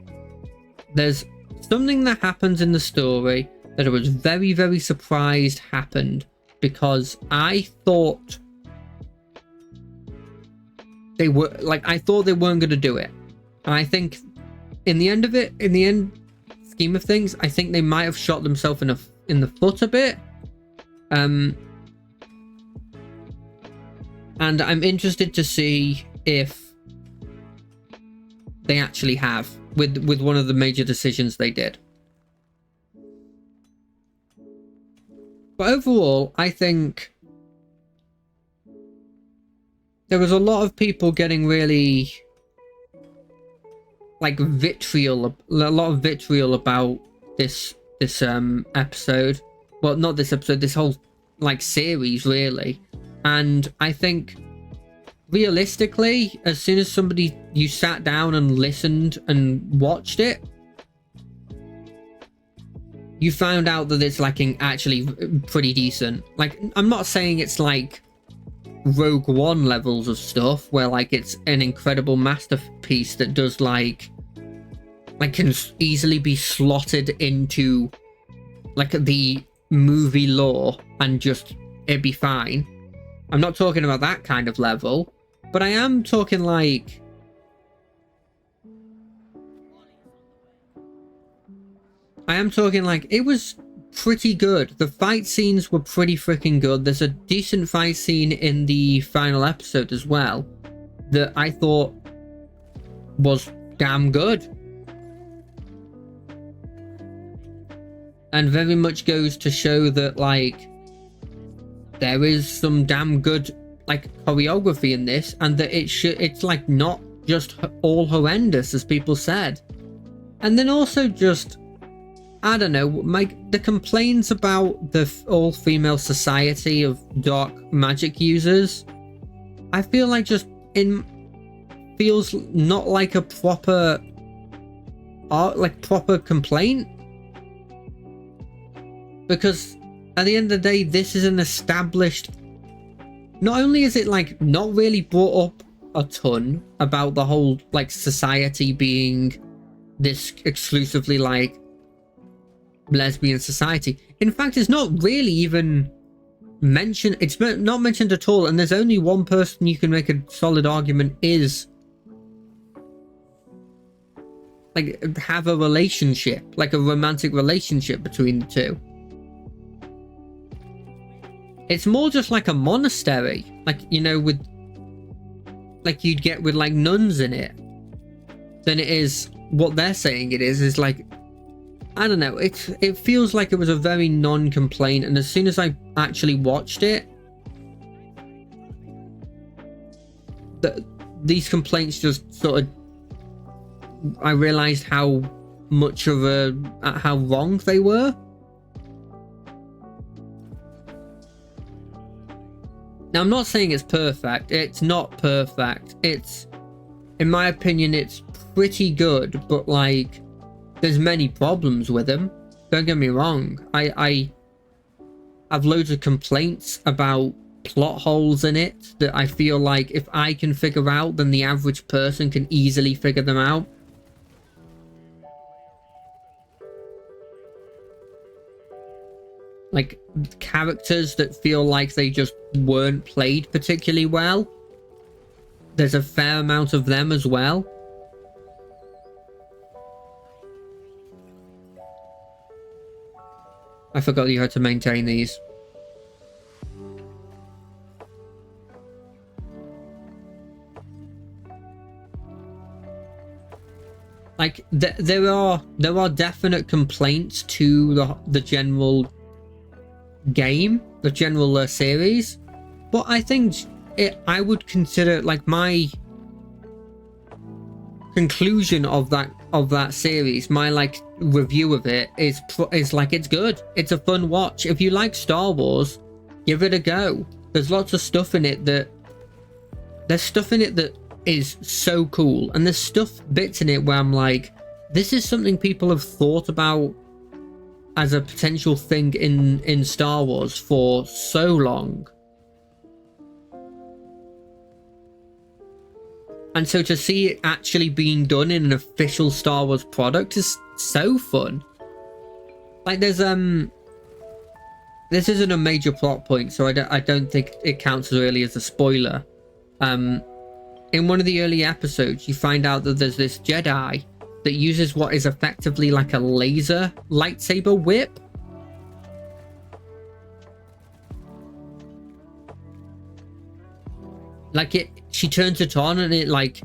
there's something that happens in the story that I was very, very surprised happened, because I thought they were, like, I thought they weren't going to do it. And I think in the end scheme of things, I think they might have shot themselves in the foot a bit. And I'm interested to see if they actually have with one of the major decisions they did. But overall, I think there was a lot of people getting really like a lot of vitriol about this episode. Well, not this episode, this whole like series really. And I think realistically, as soon as you sat down and listened and watched it, you found out that it's like actually pretty decent. Like, I'm not saying it's like Rogue One levels of stuff where like it's an incredible masterpiece that does like can easily be slotted into like the movie lore and just it'd be fine. I'm not talking about that kind of level, but I am talking like it was pretty good. The fight scenes were pretty freaking good. There's a decent fight scene in the final episode as well that I thought was damn good. And very much goes to show that like there is some damn good like choreography in this, and that it's like not just all horrendous as people said. And then also just, I don't know, the complaints about the all-female society of dark magic users, I feel like just feels not like a proper complaint. Because at the end of the day, this is an established... Not only is it like not really brought up a ton about the whole like society being this exclusively like lesbian society. In fact, it's not really even mentioned. It's not mentioned at all. And there's only one person you can make a solid argument is like have a relationship, like a romantic relationship between the two. It's more just like a monastery, like, you know, with like you'd get with like nuns in it, than it is what they're saying it is like, I don't know, it feels like it was a very non-complaint. And as soon as I actually watched it, these complaints just sort of, I realized how much of at how wrong they were. Now, I'm not saying it's perfect. It's not perfect. It's, in my opinion, it's pretty good, but like, there's many problems with them. Don't get me wrong. I have loads of complaints about plot holes in it that I feel like if I can figure out, then the average person can easily figure them out. Like, characters that feel like they just weren't played particularly well. There's a fair amount of them as well. I forgot you had to maintain these. Like, there are definite complaints to the general game, the general series, but I think I would consider, like, my conclusion of that series, my like review of it is like, it's good. It's a fun watch. If you like Star Wars, give it a go. There's lots of stuff in it that is so cool, and there's bits in it where I'm like, this is something people have thought about as a potential thing in Star Wars for so long. And so to see it actually being done in an official Star Wars product is so fun. Like, there's this isn't a major plot point, so I don't think it counts really as a spoiler. In one of the early episodes, you find out that there's this Jedi that uses what is effectively like a laser lightsaber whip. Like, she turns it on and it like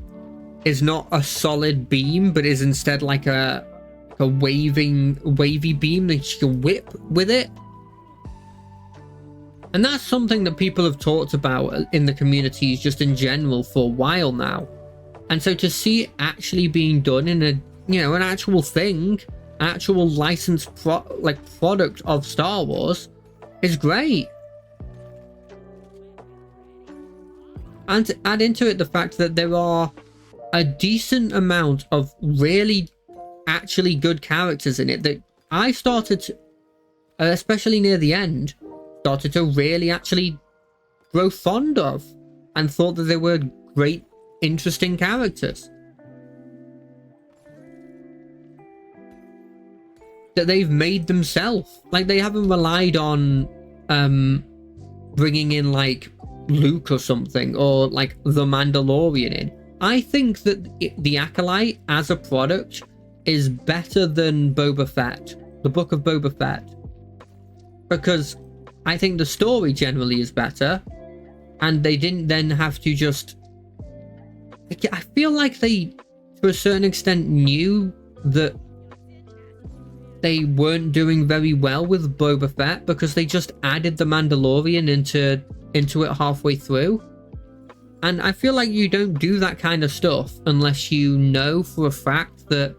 is not a solid beam, but is instead like a wavy beam that she can whip with it. And that's something that people have talked about in the communities just in general for a while now. And so to see it actually being done in an actual thing, actual licensed product of Star Wars is great. And to add into it the fact that there are a decent amount of really actually good characters in it that I started to, especially near the end, started to really actually grow fond of, and thought that they were great, interesting characters that they've made themselves. Like, they haven't relied on bringing in like Luke or something, or like the Mandalorian in. I think that the Acolyte as a product is better than Boba Fett, the Book of Boba Fett, because I think the story generally is better, and they didn't then have to just... I feel like they, to a certain extent, knew that they weren't doing very well with Boba Fett, because they just added the Mandalorian into it halfway through. And I feel like you don't do that kind of stuff unless you know for a fact that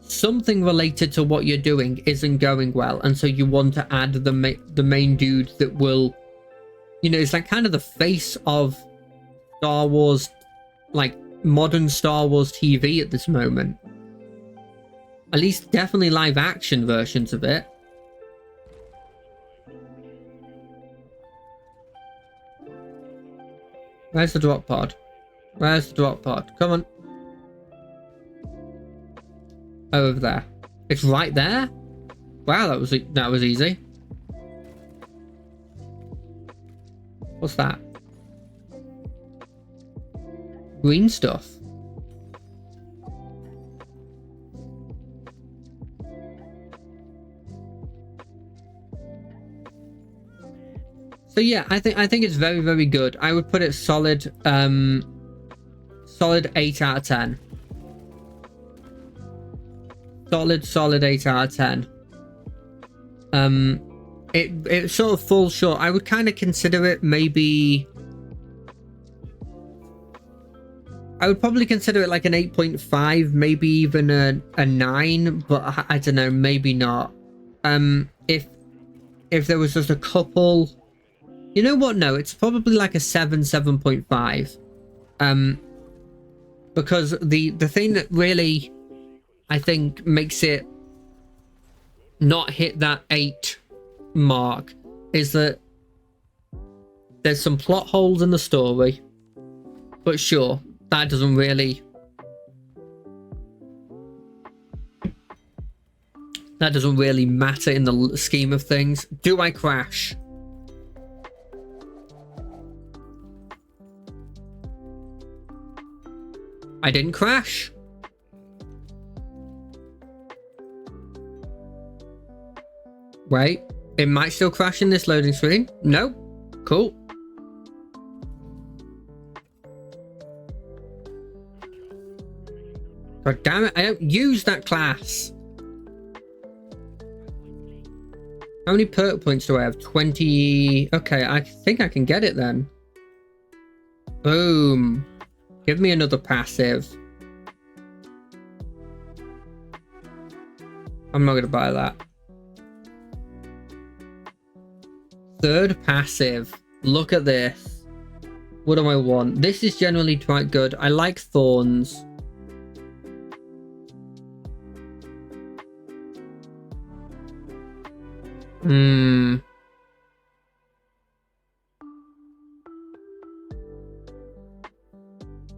something related to what you're doing isn't going well, and so you want to add the main dude that will, it's like kind of the face of Star Wars, like modern Star Wars TV at this moment. At least definitely live action versions of it. Where's the drop pod? Where's the drop pod? Come on. Over there. It's right there? Wow, that was easy. What's that? Green stuff. So yeah, I think it's very, very good. I would put it solid 8 out of 10. Solid 8 out of 10. It sort of falls short. I would kind of consider it maybe... I would probably consider it like an 8.5, maybe even a 9, but I don't know, maybe not. If there was just a couple, you know what? No, it's probably like a 7, 7.5. Because the thing that really, I think, makes it not hit that 8 mark is that there's some plot holes in the story, but sure, that doesn't really matter in the scheme of things. Do I crash? I didn't crash. Wait, it might still crash in this loading screen. No. Cool. God damn it, I don't use that class. How many perk points do I have? 20. Okay, I think I can get it then. Boom. Give me another passive. I'm not going to buy that. Third passive. Look at this. What do I want? This is generally quite good. I like thorns.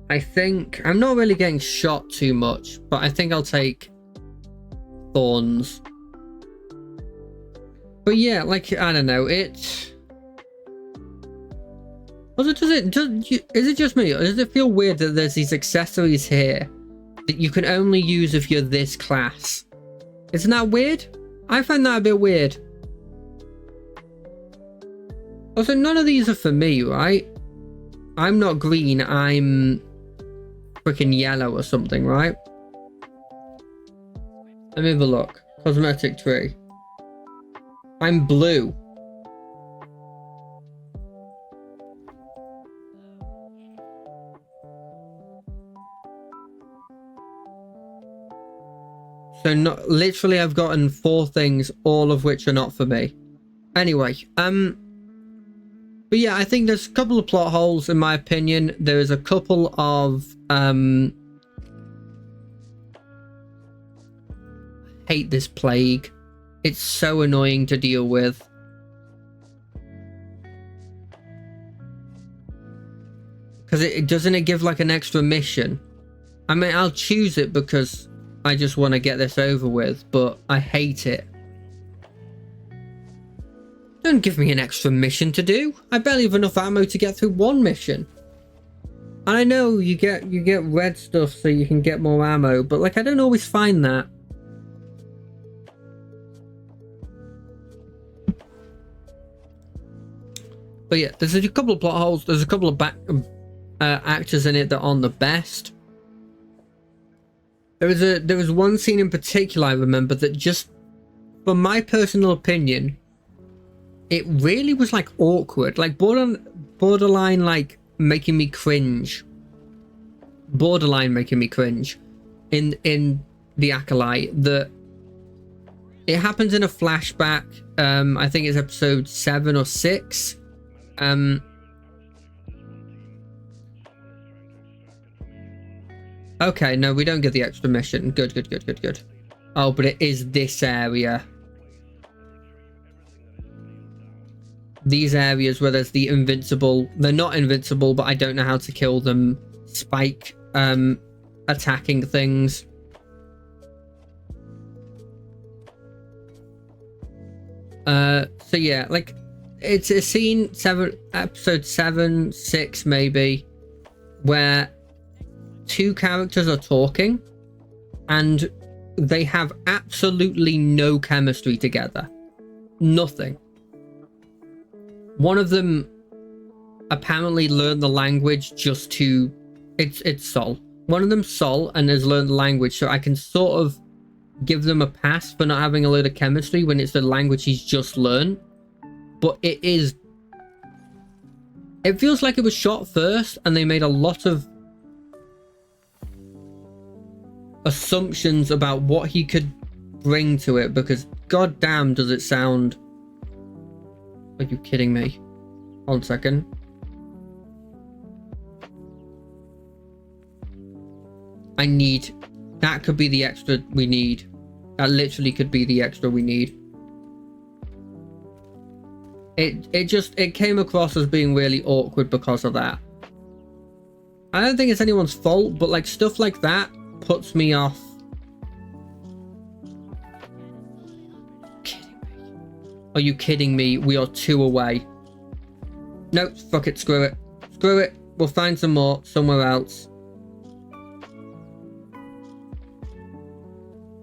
I think I'm not really getting shot too much, but I think I'll take thorns. But yeah, like, I don't know, it also is it just me, or does it feel weird that there's these accessories here that you can only use if you're this class? Isn't that weird? I find that a bit weird. Also, none of these are for me, right? I'm not green, I'm freaking yellow or something, right? Let me have a look. Cosmetic tree. I'm blue. So not literally I've gotten 4 things, all of which are not for me. Anyway, but yeah, I think there's a couple of plot holes in my opinion. There's a couple of hate this plague. It's so annoying to deal with. Because it doesn't give like an extra mission. I mean, I'll choose it because I just want to get this over with, but I hate it. Don't give me an extra mission to do. I barely have enough ammo to get through 1 mission. And I know you get red stuff so you can get more ammo, but like I don't always find that. But yeah, there's a couple of plot holes. There's a couple of actors in it that aren't the best. There was one scene in particular I remember that just, for my personal opinion, it really was like awkward, like borderline like making me cringe. Borderline making me cringe in The Acolyte. That it happens in a flashback. I think it's episode 7 or 6. Okay, no, we don't get the extra mission. Good. Oh, but it is this area. These areas where there's the invincible, they're not invincible, but I don't know how to kill them. Spike attacking things. So yeah, like it's a scene episode 7, 6 maybe, where 2 characters are talking and they have absolutely no chemistry together. Nothing. One of them apparently learned the language just to... It's Sol. One of them's Sol and has learned the language, so I can sort of give them a pass for not having a load of chemistry when it's the language he's just learned. But it is... It feels like it was shot first and they made a lot of assumptions about what he could bring to it, because goddamn does it sound... Are you kidding me? Hold on a second. I need... That could be the extra we need. That literally could be the extra we need. It came across as being really awkward because of that. I don't think it's anyone's fault, but like stuff like that puts me off. Are you kidding me? We are 2 away. No, fuck it, screw it. Screw it. We'll find some more somewhere else.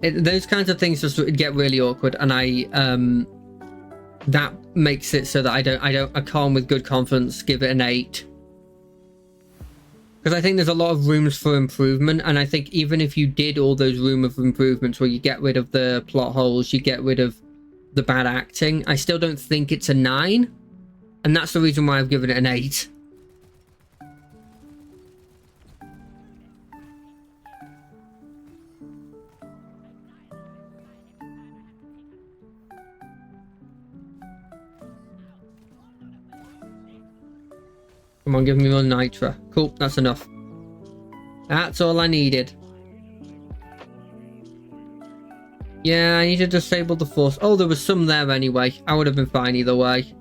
Those kinds of things just get really awkward, and that makes it so that I can't with good confidence give it an 8. Because I think there's a lot of rooms for improvement, and I think even if you did all those room of improvements where you get rid of the plot holes, you get rid of the bad acting, I still don't think it's a 9. And that's the reason why I've given it an 8. Come on, give me more nitra. Cool, that's enough. That's all I needed. Yeah, I need to disable the force. Oh, there was some there anyway. I would have been fine either way.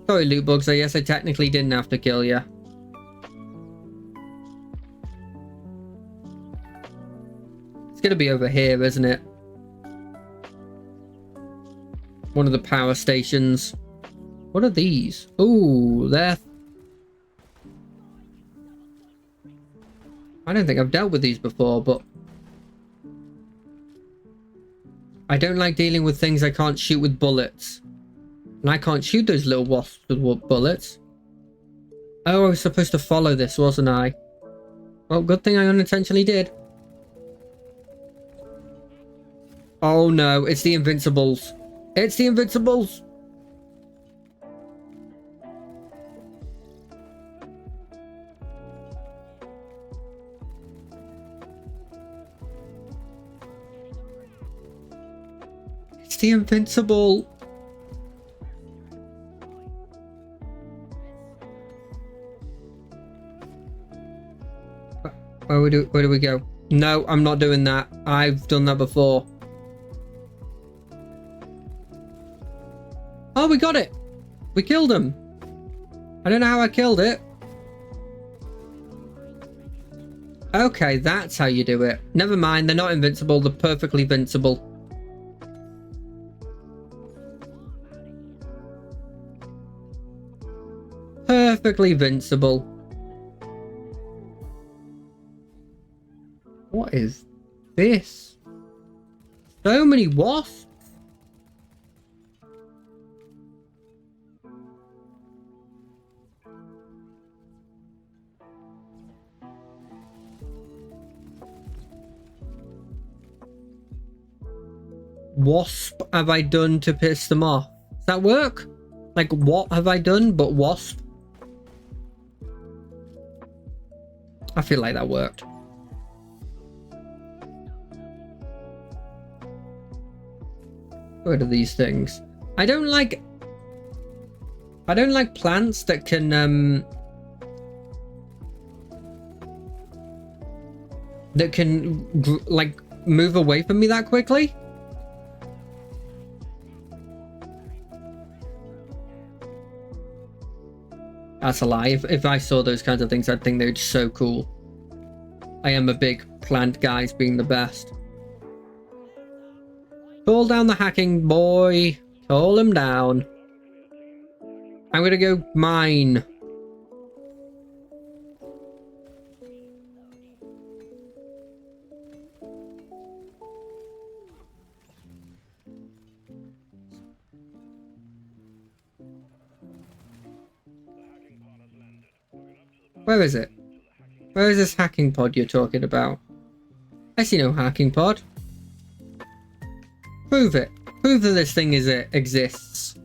Sorry, loot bugs. I guess I technically didn't have to kill you. It's gonna be over here, isn't it? One of the power stations. What are these? Ooh, they're... I don't think I've dealt with these before, but... I don't like dealing with things I can't shoot with bullets. And I can't shoot those little wasps with bullets. Oh, I was supposed to follow this, wasn't I? Well, good thing I unintentionally did. Oh no, it's the Invincibles. It's the Invincibles! It's the Invincible! Where do we go? No, I'm not doing that. I've done that before. Oh, we got it! We killed him! I don't know how I killed it. Okay, that's how you do it. Never mind, they're not invincible, they're perfectly vincible. Perfectly vincible. What is this? So many wasps? Wasp have I done to piss them off? Does that work? Like, what have I done but wasp? I feel like that worked. What are these things? I don't like plants that can like move away from me that quickly. That's a lie. If I saw those kinds of things, I'd think they're so cool. I am a big plant guys being the best. Call down the hacking boy. Call him down. I'm gonna go mine. Where is it? Where is this hacking pod you're talking about? I see no hacking pod. Prove it. Prove that this thing exists.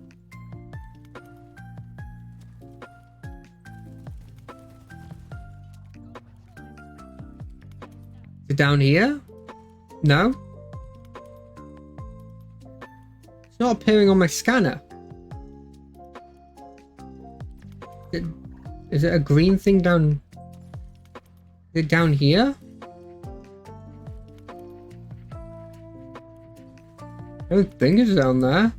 it down here? No? It's not appearing on my scanner. Is it a green thing down? Is it down here? I don't think it's down there.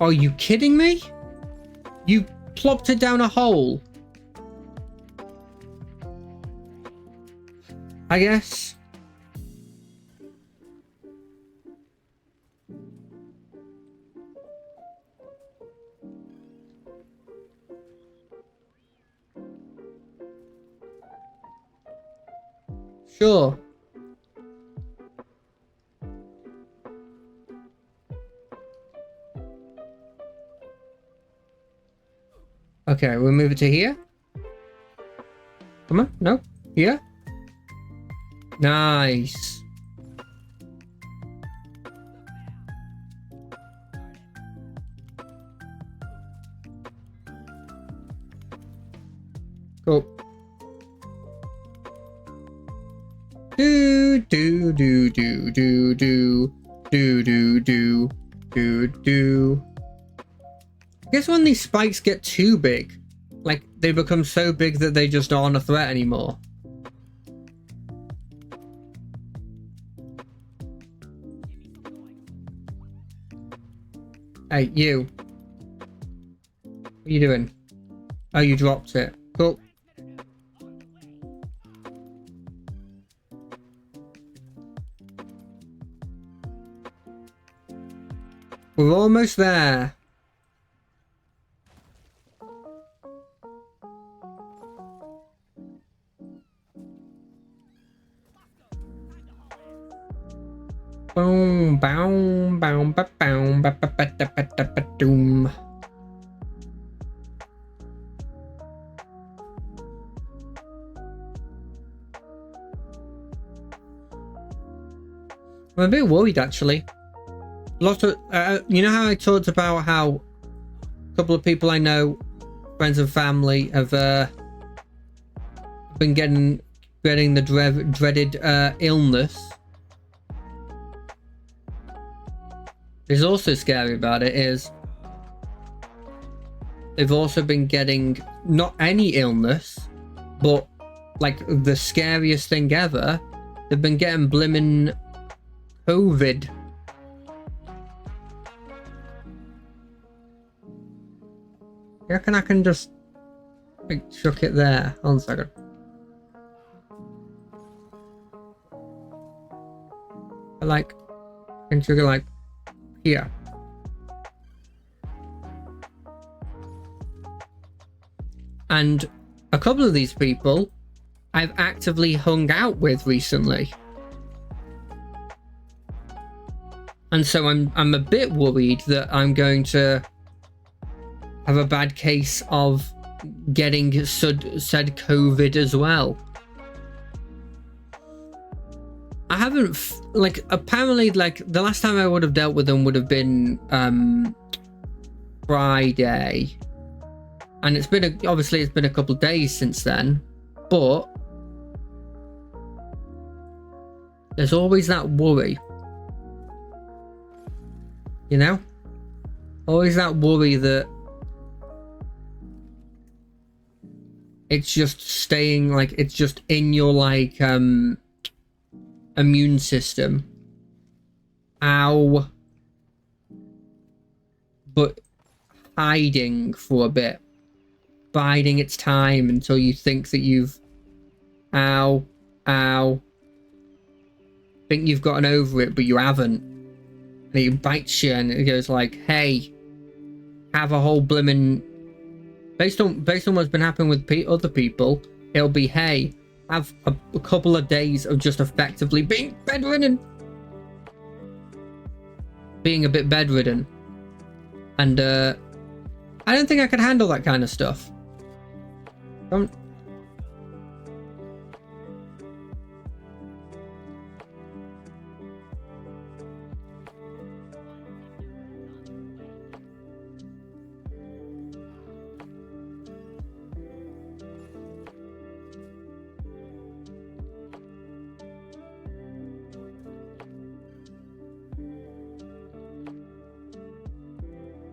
Are you kidding me? You plopped it down a hole. I guess. Sure. Okay, we'll move it to here. Come on, no, here. Nice. Cool. Do do do do do do do do do do do. I guess when these spikes get too big, like they become so big that they just aren't a threat anymore. Hey, you. What are you doing? Oh, you dropped it. Cool. We're almost there. Boom, boom, boom, ba boom, ba ba ba da ba da ba doom. I'm a bit worried actually. Lots of, you know how I talked about how a couple of people I know, friends and family, have been getting the dreaded illness. What's also scary about it is they've also been getting not any illness, but like the scariest thing ever. They've been getting blimmin' COVID. I reckon I can just like chuck it there. Hold on a second. I can chuck it like here. And a couple of these people I've actively hung out with recently. And so I'm a bit worried that I'm going to have a bad case of getting said COVID as well. I haven't, apparently, the last time I would have dealt with them would have been Friday. And it's been, obviously it's been a couple of days since then, but there's always that worry. You know? Always that worry that it's just staying, it's just in your, immune system. Ow. But hiding for a bit. Biding its time until you think that you've... Ow. Think you've gotten over it, but you haven't. And it bites you and it goes like, hey, have a whole blimmin'... Based on what's been happening with other people, it'll be, hey, have a couple of days of just effectively being bedridden. Being a bit bedridden. And I don't think I could handle that kind of stuff.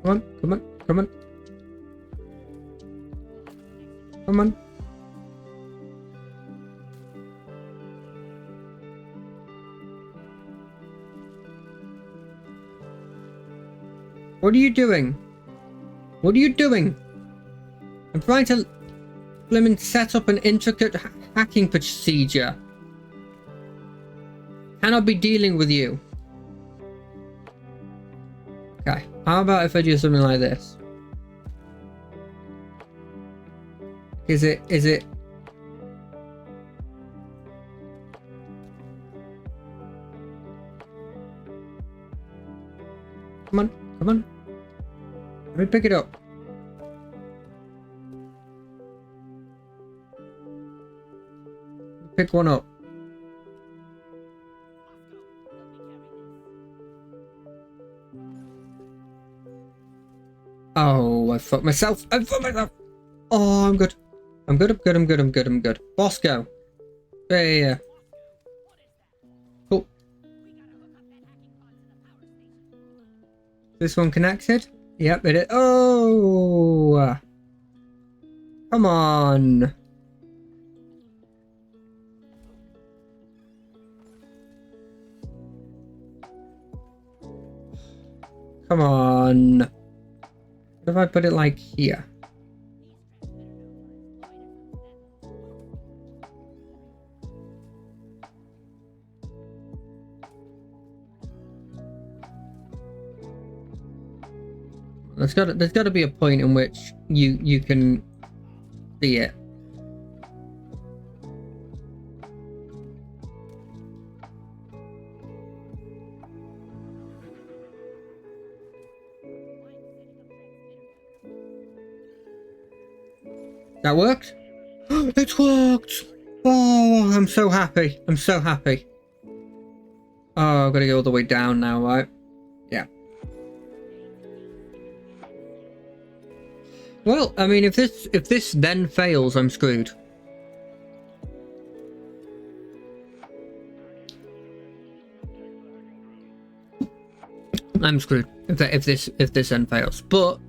Come on, come on, come on. Come on. What are you doing? What are you doing? I'm trying to set up an intricate hacking procedure. Cannot be dealing with you. Okay, how about if I do something like this? Is it? Come on, come on. Let me pick it up. Pick one up. Oh, I fucked myself. I fucked myself. Oh, I'm good. I'm good, I'm good, I'm good, I'm good, I'm good. Bosco. Yeah. Cool. This one connected? Yep, it is. Oh! Come on. Come on. What if I put it like here? There's got to be a point in which you can see it. That worked? It's worked! Oh, I'm so happy. I'm so happy. Oh, I've got to go all the way down now, right? Yeah. Well, I mean, if this then fails, I'm screwed. I'm screwed if this then fails. But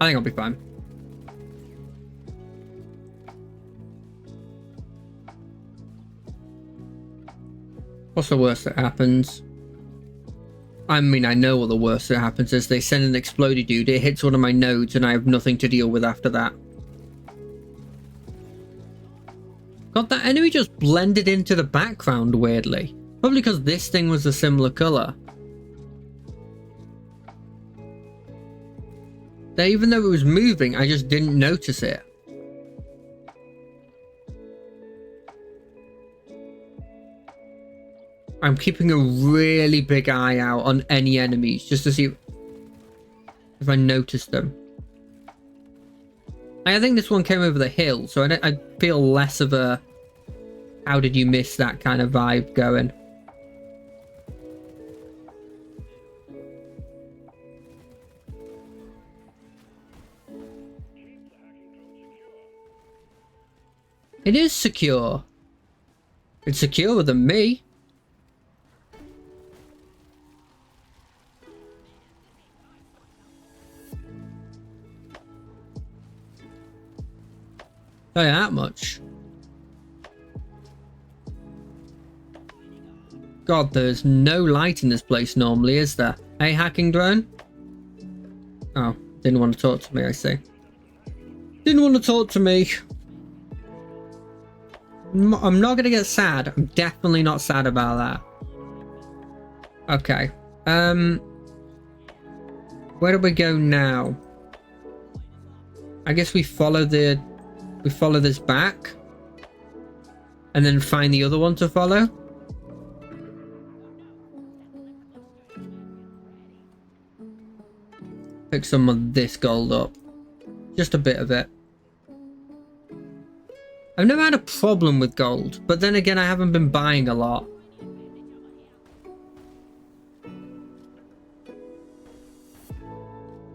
I think I'll be fine. What's the worst that happens? I mean, I know what the worst that happens is. They send an explodey dude, it hits one of my nodes, and I have nothing to deal with after that. God, that enemy just blended into the background weirdly. Probably because this thing was a similar colour. That even though it was moving, I just didn't notice it. I'm keeping a really big eye out on any enemies just to see if I notice them. I think this one came over the hill, so I feel less of a how did you miss that kind of vibe going. It is secure. It's securer than me. Tell you that much. God, there's no light in this place normally, is there? Hey, hacking drone? Oh, didn't want to talk to me, I see. Didn't want to talk to me. I'm not going to get sad. I'm definitely not sad about that. Okay. Where do we go now? I guess we follow this back and then find the other one to follow. Pick some of this gold up. Just a bit of it. I've never had a problem with gold, but then again, I haven't been buying a lot.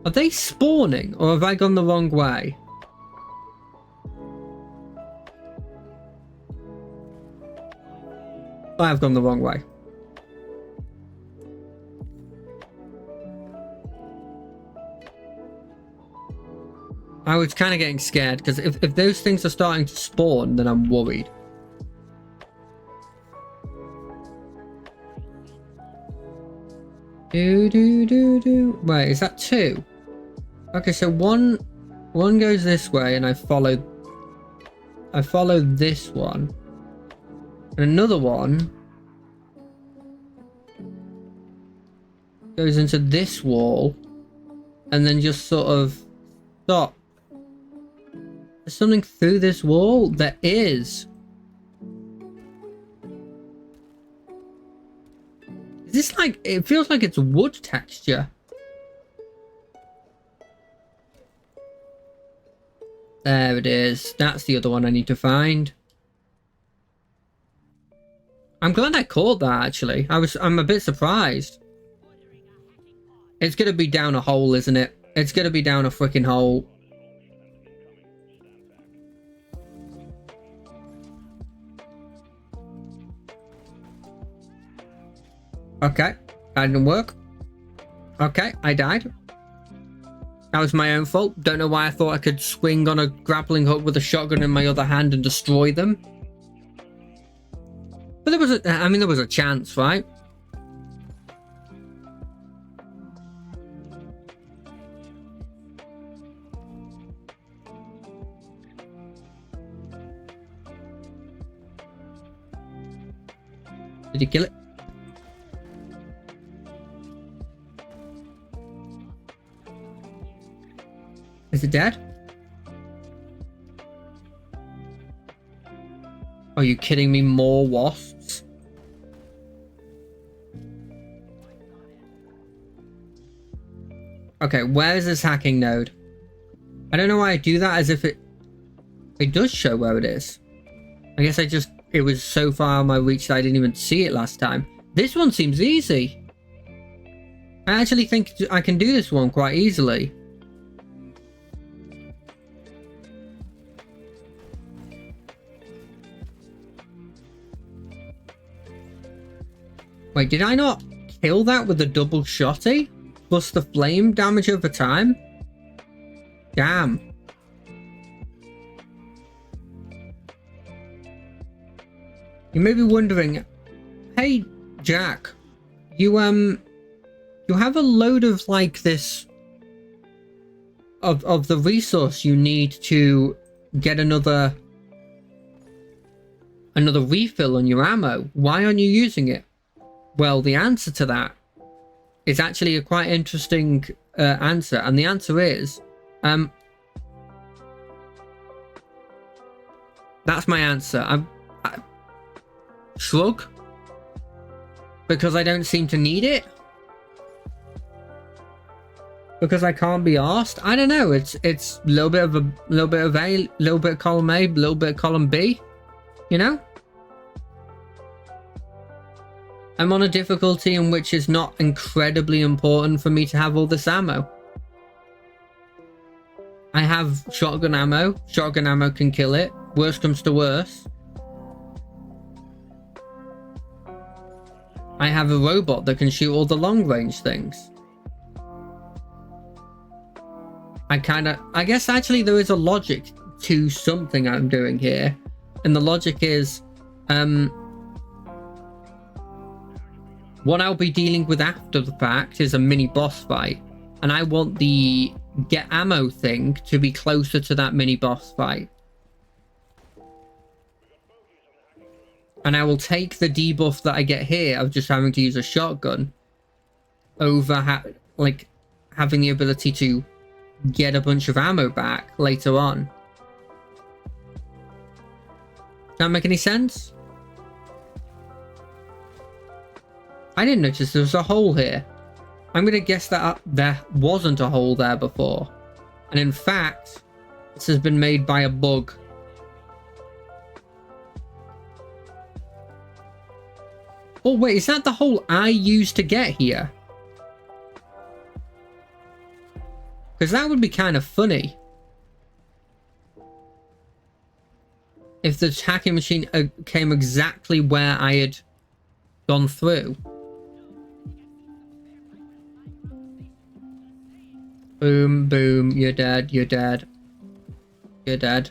Are they spawning, or have I gone the wrong way? I have gone the wrong way. I was kind of getting scared because if those things are starting to spawn, then I'm worried. Wait, is that 2? Okay, so one goes this way, and I follow this one, and another one goes into this wall, and then just sort of stop. There's something through this wall. There is. Is this like, it feels like it's wood texture. There it is. That's the other one I need to find. I'm glad I caught that, actually. I'm a bit surprised. It's gonna be down a hole, isn't it? It's gonna be down a freaking hole. Okay, that didn't work. Okay, I died. That was my own fault. Don't know why I thought I could swing on a grappling hook with a shotgun in my other hand and destroy them. But there was there was a chance, right? Did you kill it? Is it dead? Are you kidding me? More wasps? Okay, where is this hacking node? I don't know why I do that, as if it does show where it is. I guess it was so far on my reach that I didn't even see it last time. This one seems easy. I actually think I can do this one quite easily. Wait, did I not kill that with the double shotty? Plus the flame damage over time? Damn. You may be wondering, hey Jack, you have a load of like this of the resource you need to get another refill on your ammo. Why aren't you using it? Well, the answer to that is actually a quite interesting answer, and the answer is that's my answer. I shrug, because I don't seem to need it, because I can't be asked. I don't know. It's a little bit of A, little bit of column A, little bit of column B. You know. I'm on a difficulty in which is not incredibly important for me to have all this ammo. I have shotgun ammo. Shotgun ammo can kill it. Worst comes to worst. I have a robot that can shoot all the long range things. I guess actually there is a logic to something I'm doing here. And the logic is, what I'll be dealing with after the fact is a mini boss fight, and I want the get ammo thing to be closer to that mini boss fight. And I will take the debuff that I get here of just having to use a shotgun over having the ability to get a bunch of ammo back later on. Does that make any sense? I didn't notice there was a hole here. I'm going to guess that there wasn't a hole there before. And in fact, this has been made by a bug. Oh wait, is that the hole I used to get here? Because that would be kind of funny. If the hacking machine came exactly where I had gone through. Boom, boom, you're dead, you're dead. You're dead.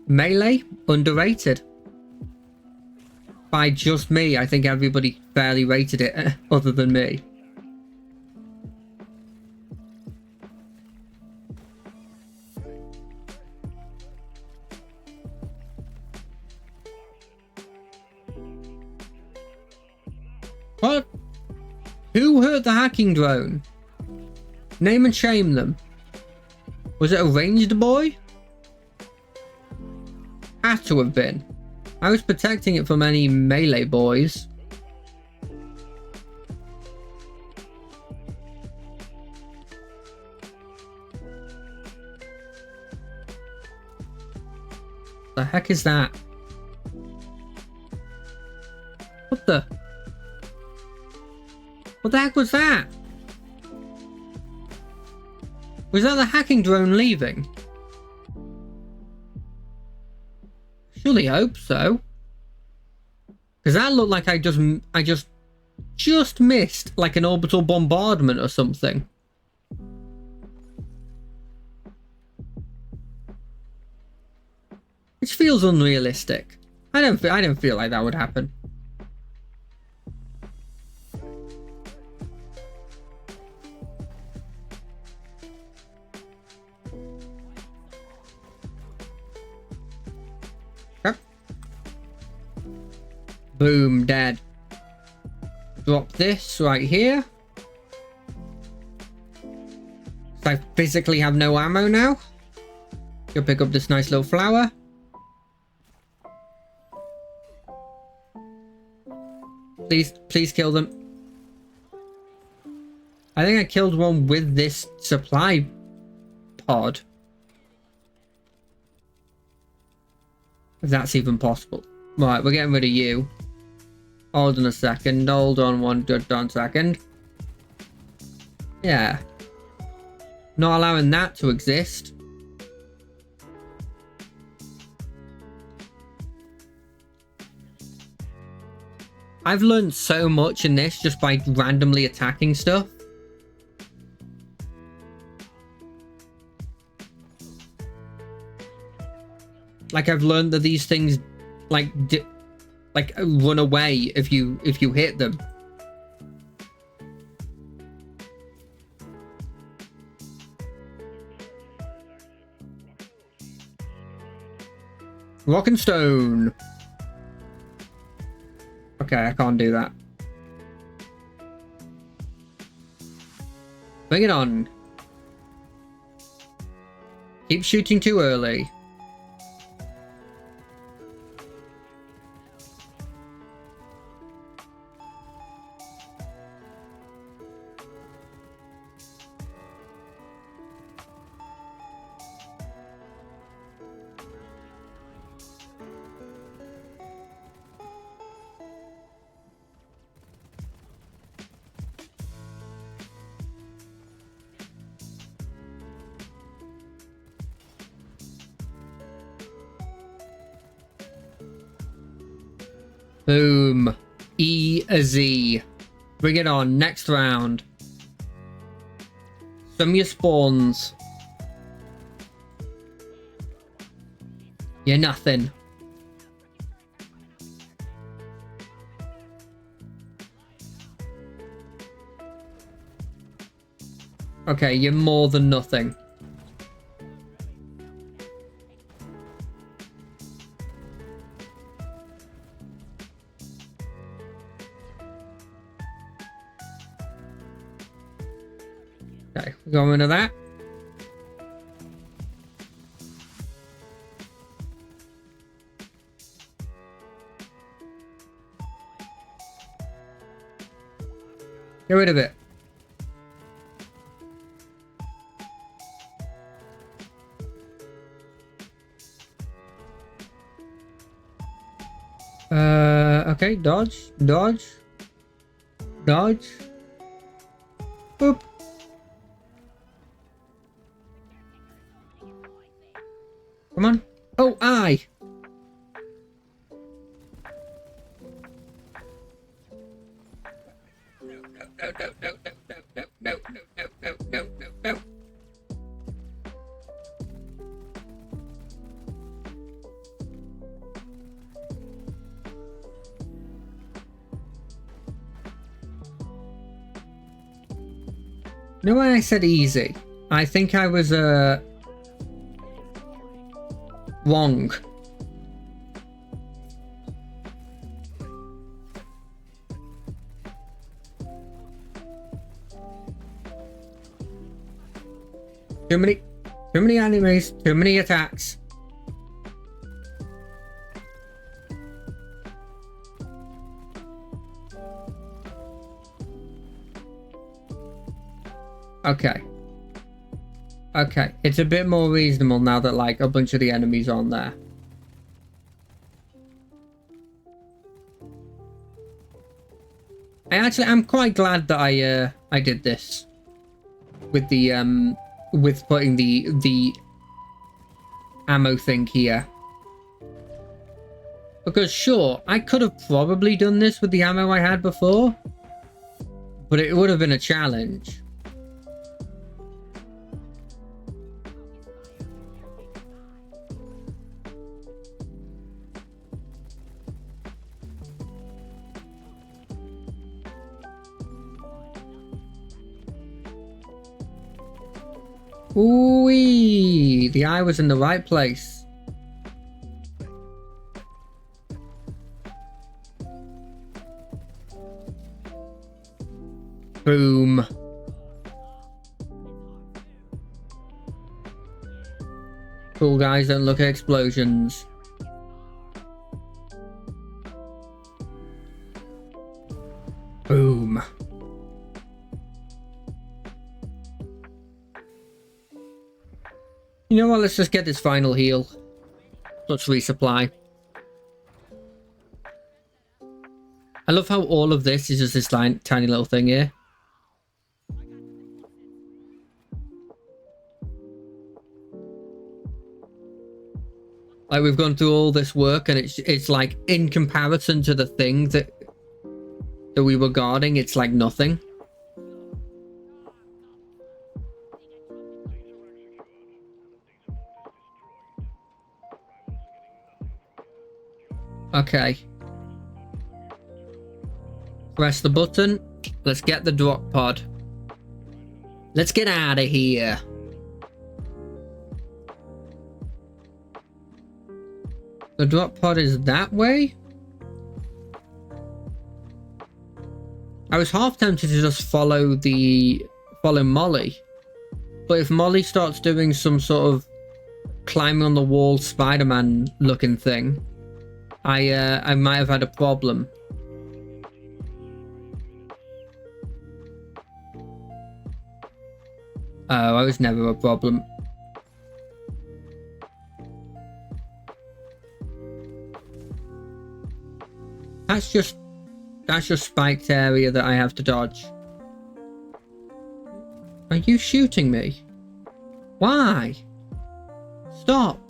Melee? Underrated. By just me, I think everybody fairly rated it, other than me. What? Who hurt the hacking drone? Name and shame them. Was it a ranged boy? Had to have been. I was protecting it from any melee boys. The heck is that? What the? What the heck was that? Was that the hacking drone leaving? Surely hope so. Because that looked like I just missed like an orbital bombardment or something. Which feels unrealistic. I don't feel like that would happen. Boom, dead. Drop this right here. So I physically have no ammo now. Go pick up this nice little flower. Please kill them. I think I killed one with this supply pod. If that's even possible. Right, we're getting rid of you. Hold on a second. Hold on one good darn second. Yeah. Not allowing that to exist. I've learned so much in this just by randomly attacking stuff. Like I've learned that these things like run away if you hit them. Rock and stone. Okay, I can't do that. Bring it on. Keep shooting too early. Boom. E-a-Z. Bring it on. Next round. Some your spawns. You're nothing. Okay, you're more than nothing. Okay, we're going into that. Get rid of it. Okay, dodge, dodge, dodge. Boop. Come on. Oh, aye. You know why I said easy? I think I was wrong. Too many enemies, too many attacks. Okay. Okay, it's a bit more reasonable now that like a bunch of the enemies are on there. I'm quite glad that I did this with the with putting the ammo thing here. Because sure, I could have probably done this with the ammo I had before, but it would have been a challenge. Ooh-wee! The eye was in the right place. Boom. Cool guys, don't look at explosions. Boom. You know what, let's just get this final heal. Let's resupply. I love how all of this is just this tiny little thing here. Like we've gone through all this work and it's like in comparison to the thing that we were guarding, it's like nothing. Okay. Press the button. Let's get the drop pod. Let's get out of here. The drop pod is that way? I was half tempted to just follow Molly. But if Molly starts doing some sort of climbing on the wall Spider-Man looking thing, I might have had a problem. Oh, I was never a problem. That's just spiked area that I have to dodge. Are you shooting me? Why? Stop.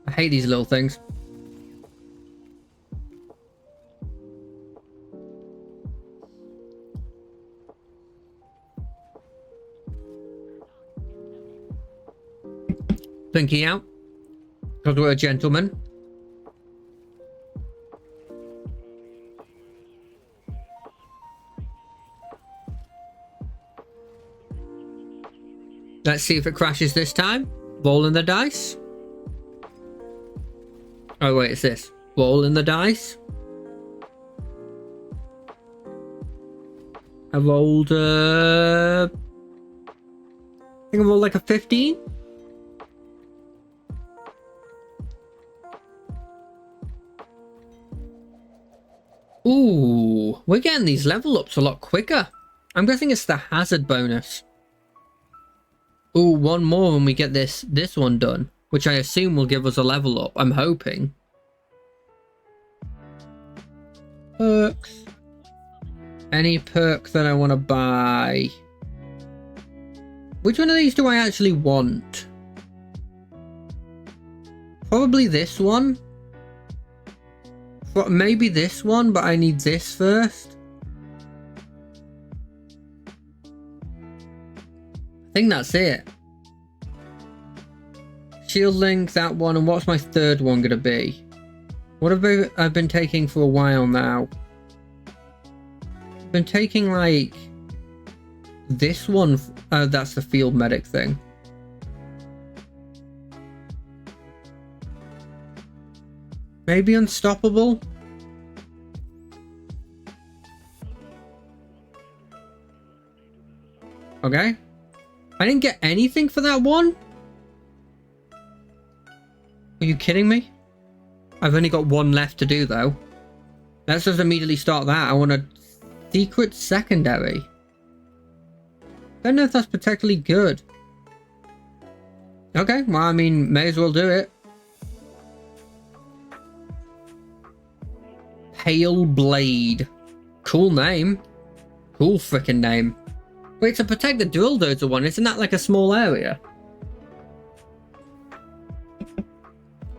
I hate these little things. Pinky out, because we're a gentleman. Let's see if it crashes this time. Rolling the dice. Oh wait, it's this. Rolling the dice. I rolled I think I rolled like a 15. Ooh, we're getting these level ups a lot quicker. I'm guessing it's the hazard bonus. Ooh, one more when we get this one done, which I assume will give us a level up. I'm hoping. Perks. Any perk that I want to buy. Which one of these do I actually want? Probably this one. Maybe this one, but I need this first. I think that's it. Shield link, that one, and what's my third one gonna be? What have I've been taking for a while now? I've been taking like this one. That's the field medic thing. Maybe unstoppable. Okay. I didn't get anything for that one. Are you kidding me? I've only got one left to do though. Let's just immediately start that. I want a secret secondary. Don't know if that's particularly good. Okay, well, I mean, may as well do it. Pale Blade. Cool name. Cool freaking name. Wait, to protect the drill dozer one, isn't that like a small area?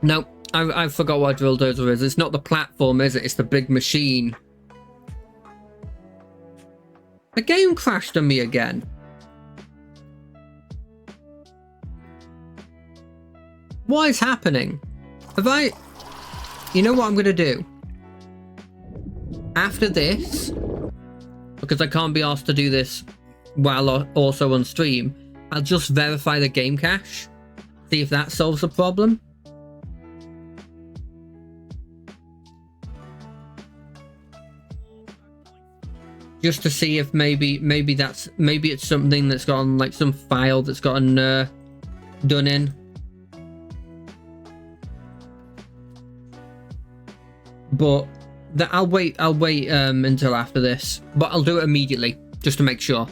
No, I forgot what a drill dozer is. It's not the platform, is it? It's the big machine. The game crashed on me again. What is happening? Have I... You know what I'm going to do? After this, because I can't be asked to do this while also on stream, I'll just verify the game cache. See if that solves the problem. Just to see if maybe it's something that's gotten like some file that's gotten done in. But I'll wait until after this. But I'll do it immediately just to make sure.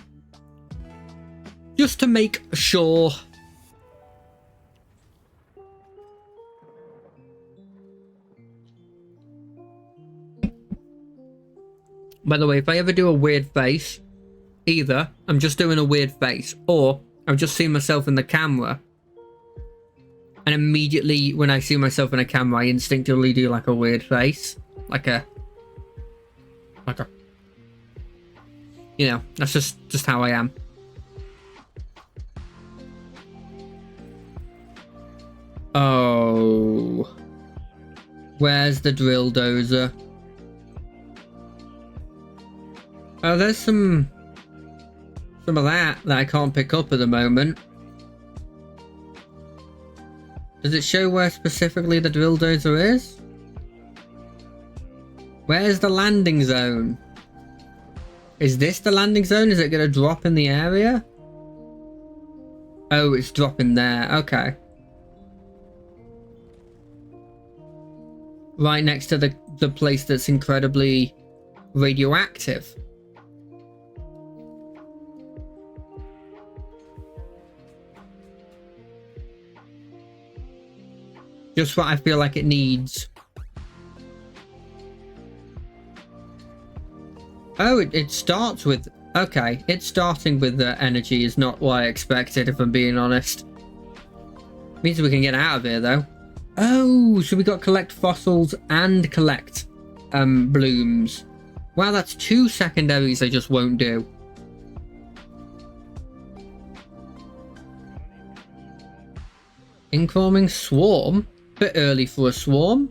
Just to make sure. By the way, if I ever do a weird face, either I'm just doing a weird face, or I've just seen myself in the camera, and immediately when I see myself in a camera, I instinctively do like a weird face, like a, you know, that's just how I am. Oh, where's the drill dozer? Oh, there's some of that I can't pick up at the moment. Does it show where specifically the drill dozer is? Where's the landing zone? Is this the landing zone? Is it going to drop in the area? Oh, it's dropping there. Okay. Right next to the place that's incredibly radioactive. Just what I feel like it needs. Oh, it starts with... Okay, it's starting with the energy is not what I expected, if I'm being honest. Means we can get out of here, though. Oh, so we got collect fossils and collect blooms. Wow, that's 2 secondaries I just won't do. Incoming swarm? Bit early for a swarm.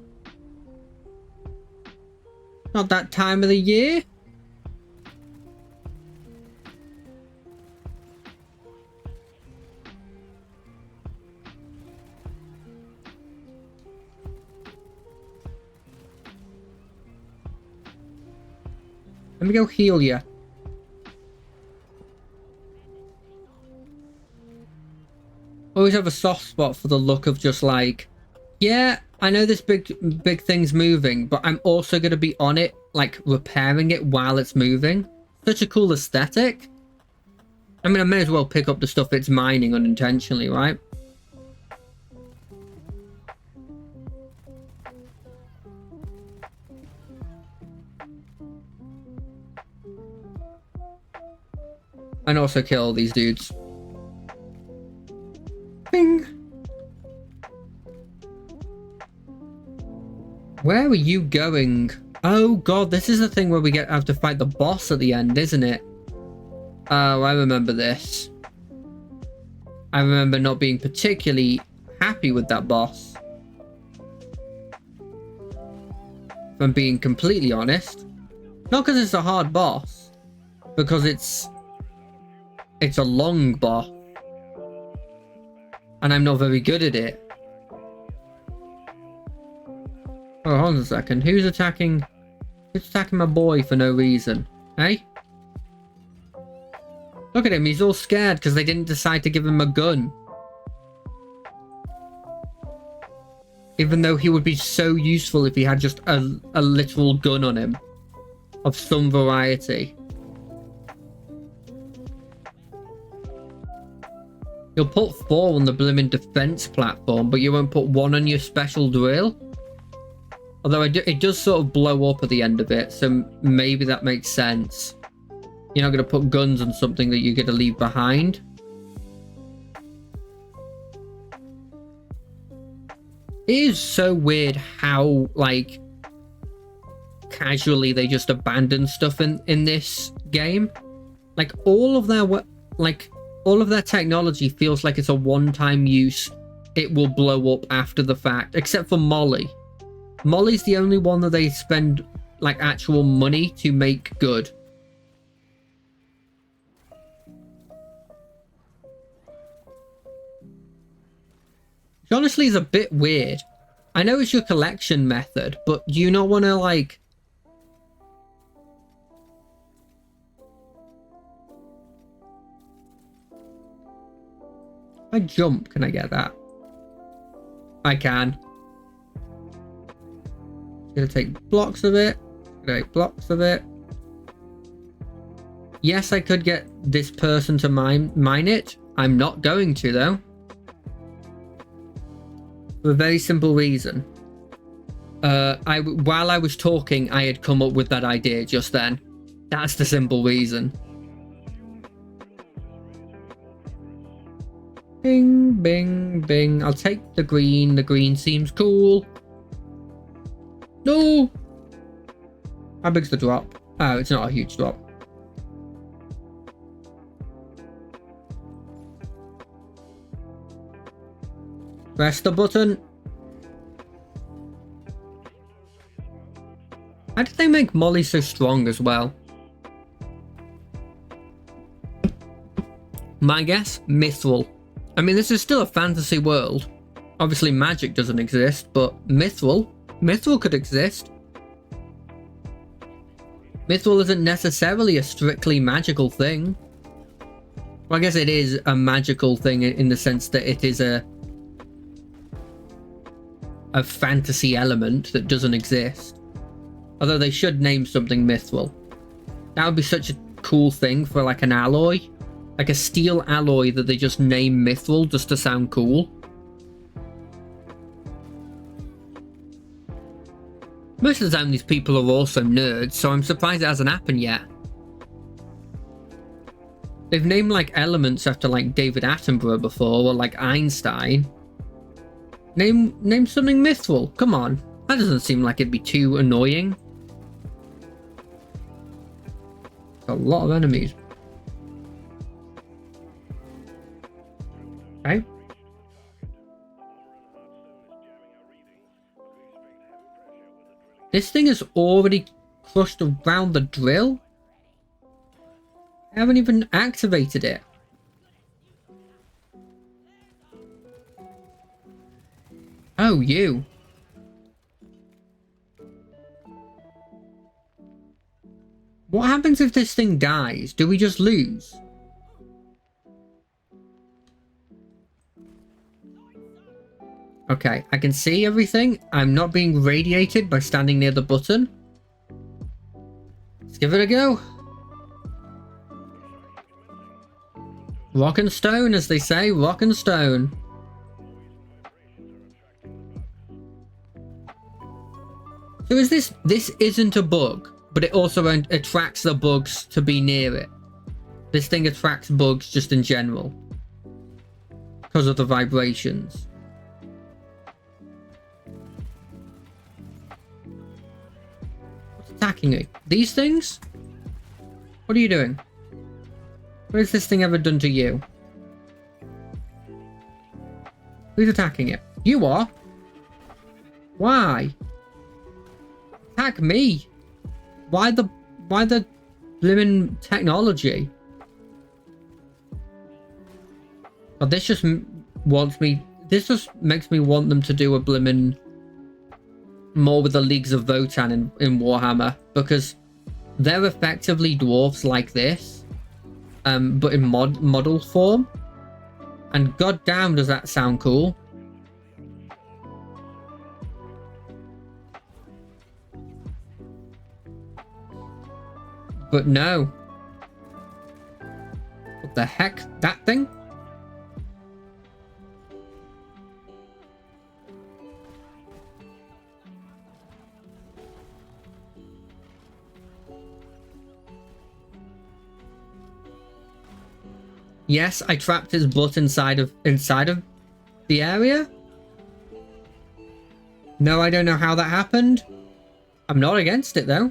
Not that time of the year. Let me go heal you. Always have a soft spot for the look of just like, yeah, I know this big thing's moving, but I'm also going to be on it, like repairing it while it's moving. Such a cool aesthetic. I mean, I may as well pick up the stuff it's mining unintentionally, right? And also kill all these dudes. Bing. Where are you going? Oh god, this is the thing where we have to fight the boss at the end, isn't it? Oh, I remember this. I remember not being particularly happy with that boss. If I'm being completely honest. Not because it's a hard boss. Because it's a long boss. And I'm not very good at it. Oh, hold on a second. Who's attacking my boy for no reason? Hey? Look at him. He's all scared because they didn't decide to give him a gun. Even though he would be so useful if he had just a literal gun on him. Of some variety. You'll put 4 on the blooming defense platform, but you won't put 1 on your special drill? Although it does sort of blow up at the end of it, so maybe that makes sense. You're not going to put guns on something that you're going to leave behind. It is so weird how, like, casually they just abandon stuff in this game. Like, all of their technology feels like it's a one-time use. It will blow up after the fact, except for Molly. Molly's the only one that they spend, like, actual money to make good. Which honestly is a bit weird. I know it's your collection method, but do you not want to, like... If I jump, can I get that? I can. Gonna take blocks of it. Gonna take blocks of it. Yes, I could get this person to mine it. I'm not going to, though. For a very simple reason. While I was talking, I had come up with that idea just then. That's the simple reason. Bing, bing, bing. I'll take the green. The green seems cool. No! How big's the drop? Oh, it's not a huge drop. Press the button. How did they make Molly so strong as well? My guess? Mithril. I mean, this is still a fantasy world. Obviously magic doesn't exist, but Mithril could exist. Mithril isn't necessarily a strictly magical thing. Well, I guess it is a magical thing in the sense that it is a fantasy element that doesn't exist. Although they should name something Mithril. That would be such a cool thing for like an alloy. Like a steel alloy that they just name Mithril just to sound cool. Most of the time these people are also nerds, so I'm surprised it hasn't happened yet. They've named like elements after like David Attenborough before, or like Einstein. Name something Mithril. Come on. That doesn't seem like it'd be too annoying. A lot of enemies. Okay. This thing has already crushed around the drill? I haven't even activated it. Oh, you. What happens if this thing dies? Do we just lose? Okay, I can see everything. I'm not being radiated by standing near the button. Let's give it a go. Rock and stone, as they say. Rock and stone. So is this isn't a bug, but it also attracts the bugs to be near it. This thing attracts bugs just in general. Because of the vibrations. Attacking me. These things? What are you doing? What has this thing ever done to you? Who's attacking it? You are? Why? Attack me. Why the blimmin' technology? Oh, this just wants me... This just makes me want them to do a blimmin' more with the Leagues of Votann in Warhammer, because they're effectively dwarves like this, but in model form. And goddamn, does that sound cool? But no. What the heck? That thing? Yes, I trapped his butt inside of the area. No, I don't know how that happened. I'm not against it though.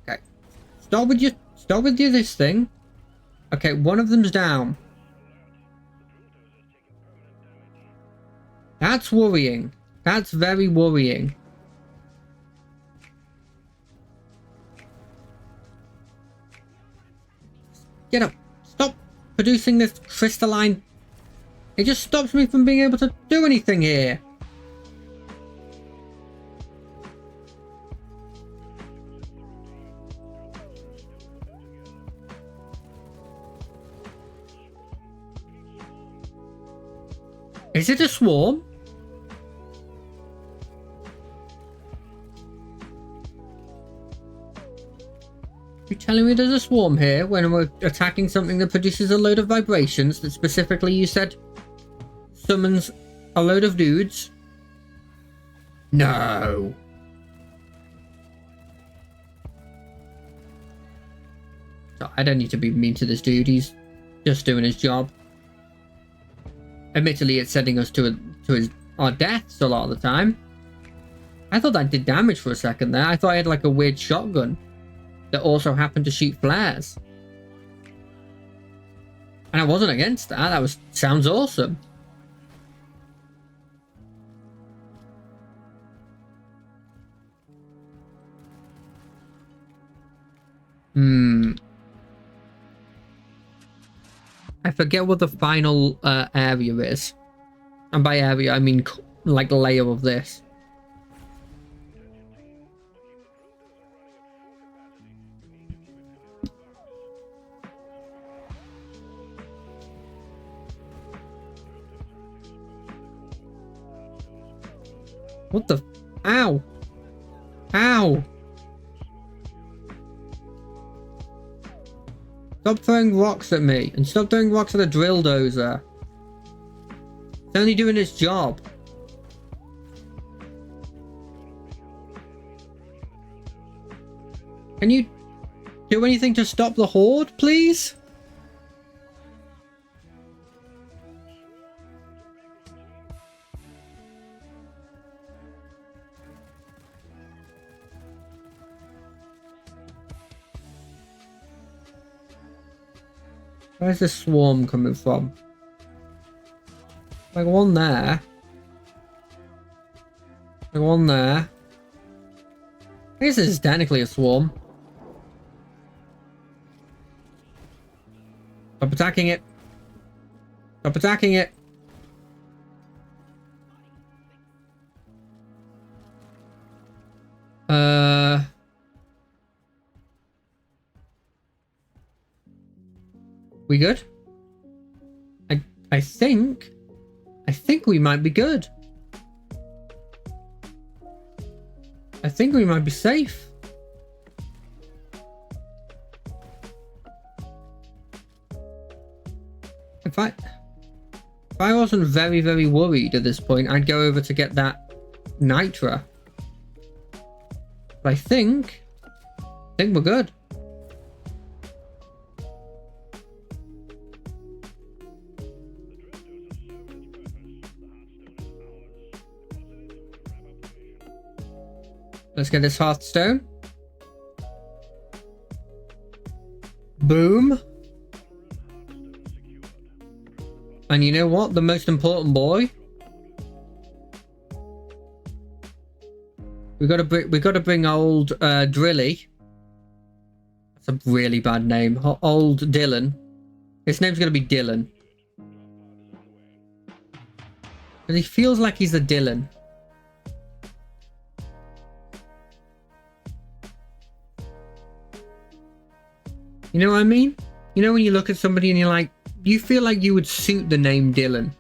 Okay. Stop with your this thing. Okay, one of them's down. That's worrying. That's very worrying. Get up. Stop producing this crystalline. It just stops me from being able to do anything here. Is it a swarm? You're telling me there's a swarm here when we're attacking something that produces a load of vibrations that specifically you said summons a load of dudes? No. So I don't need to be mean to this dude. He's just doing his job. Admittedly, it's sending us to our deaths a lot of the time. I thought that did damage for a second there. I thought I had like a weird shotgun that also happened to shoot flares. And I wasn't against that. That sounds awesome. I forget what the final area is. And by area, I mean like layer of this. What the? Ow! Ow! Stop throwing rocks at me, and stop throwing rocks at a drill dozer. It's only doing its job. Can you do anything to stop the horde, please? Where's the swarm coming from? Like one there. Like one there. I guess this is technically a swarm. Stop attacking it. Stop attacking it. We good? I think we might be good. I think we might be safe. If I wasn't very, very worried at this point, I'd go over to get that Nitra. But I think we're good. Let's get this Hearthstone. Boom. And you know what? The most important boy. We gotta bring old Drilly. That's a really bad name. Old Dylan. His name's gonna be Dylan. Because he feels like he's a Dylan. You know what I mean? You know when you look at somebody and you're like, you feel like you would suit the name Dylan.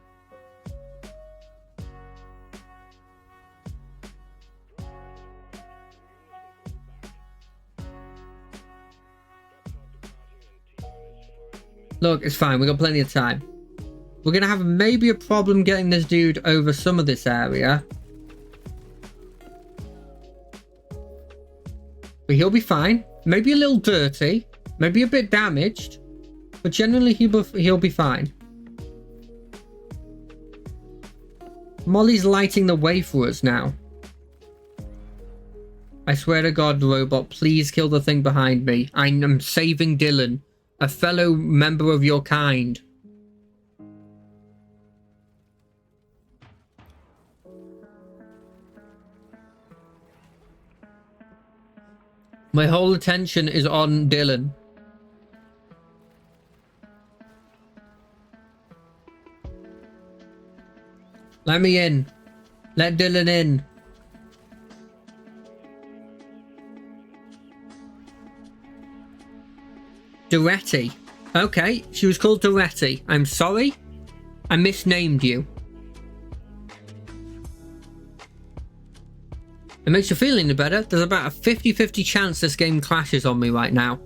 Look, it's fine. We got plenty of time. We're going to have maybe a problem getting this dude over some of this area. But he'll be fine. Maybe a little dirty. Maybe a bit damaged. But generally, he'll be fine. Molly's lighting the way for us now. I swear to God, robot, please kill the thing behind me. I am saving Dylan, a fellow member of your kind. My whole attention is on Dylan. Let me in. Let Dylan in. Duretti. Okay, she was called Duretti. I'm sorry. I misnamed you. It makes you feel any better. There's about a 50-50 chance this game crashes on me right now.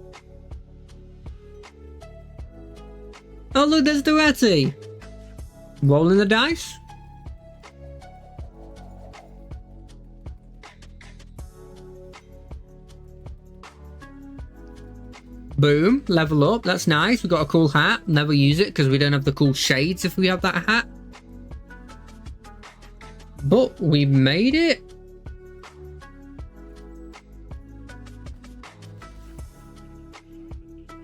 Oh look, there's Duretti. Rolling the dice. Boom, level up. That's nice. We got a cool hat. Never use it because we don't have the cool shades if we have that hat. But we made it.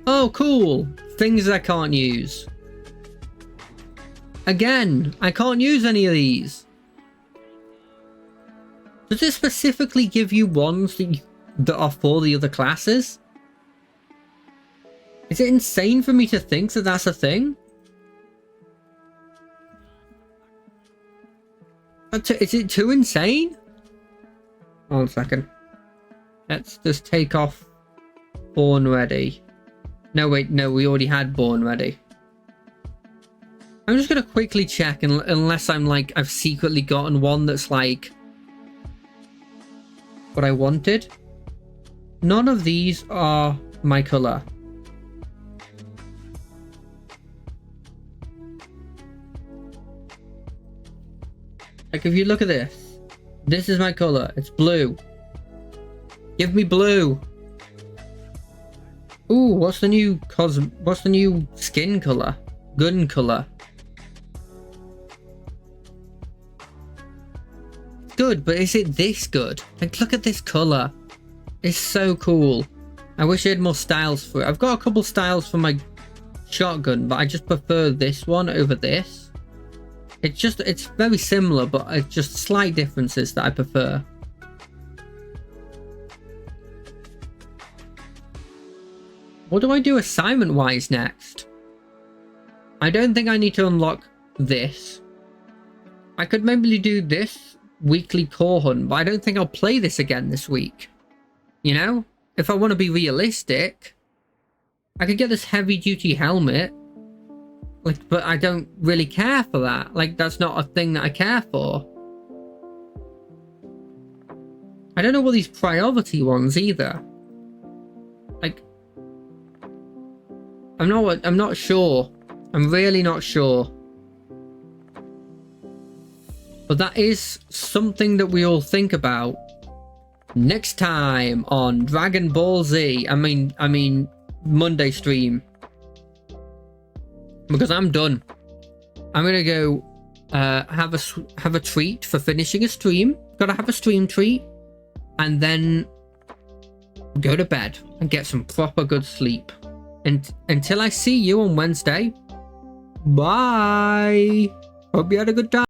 Oh, cool. Things I can't use. Again, I can't use any of these. Does it specifically give you ones that are for the other classes? Is it insane for me to think that that's a thing? Is it too insane? Hold on a second. Let's just take off Born Ready. No, wait, no, we already had Born Ready. I'm just going to quickly check, unless I'm like, I've secretly gotten one that's like what I wanted. None of these are my color. Like, if you look at this is my color. It's blue. Give me blue. Ooh, what's the new skin color? Gun color. Good, but is it this good? Like, look at this color. It's so cool. I wish I had more styles for it. I've got a couple styles for my shotgun, but I just prefer this one over this. It's very similar, but it's just slight differences that I prefer. What do I do assignment-wise next? I don't think I need to unlock this. I could maybe do this weekly core hunt, but I don't think I'll play this again this week. You know? If I want to be realistic, I could get this heavy-duty helmet. Like, but I don't really care for that. Like, that's not a thing that I care for. I don't know what these priority ones either. Like, I'm not sure. I'm really not sure. But that is something that we all think about next time on Dragon Ball Z. I mean Monday stream. Because I'm done. I'm gonna go have a treat for finishing a stream. Gotta have a stream treat, and then go to bed and get some proper good sleep. And until I see you on Wednesday, Bye. Hope you had a good time.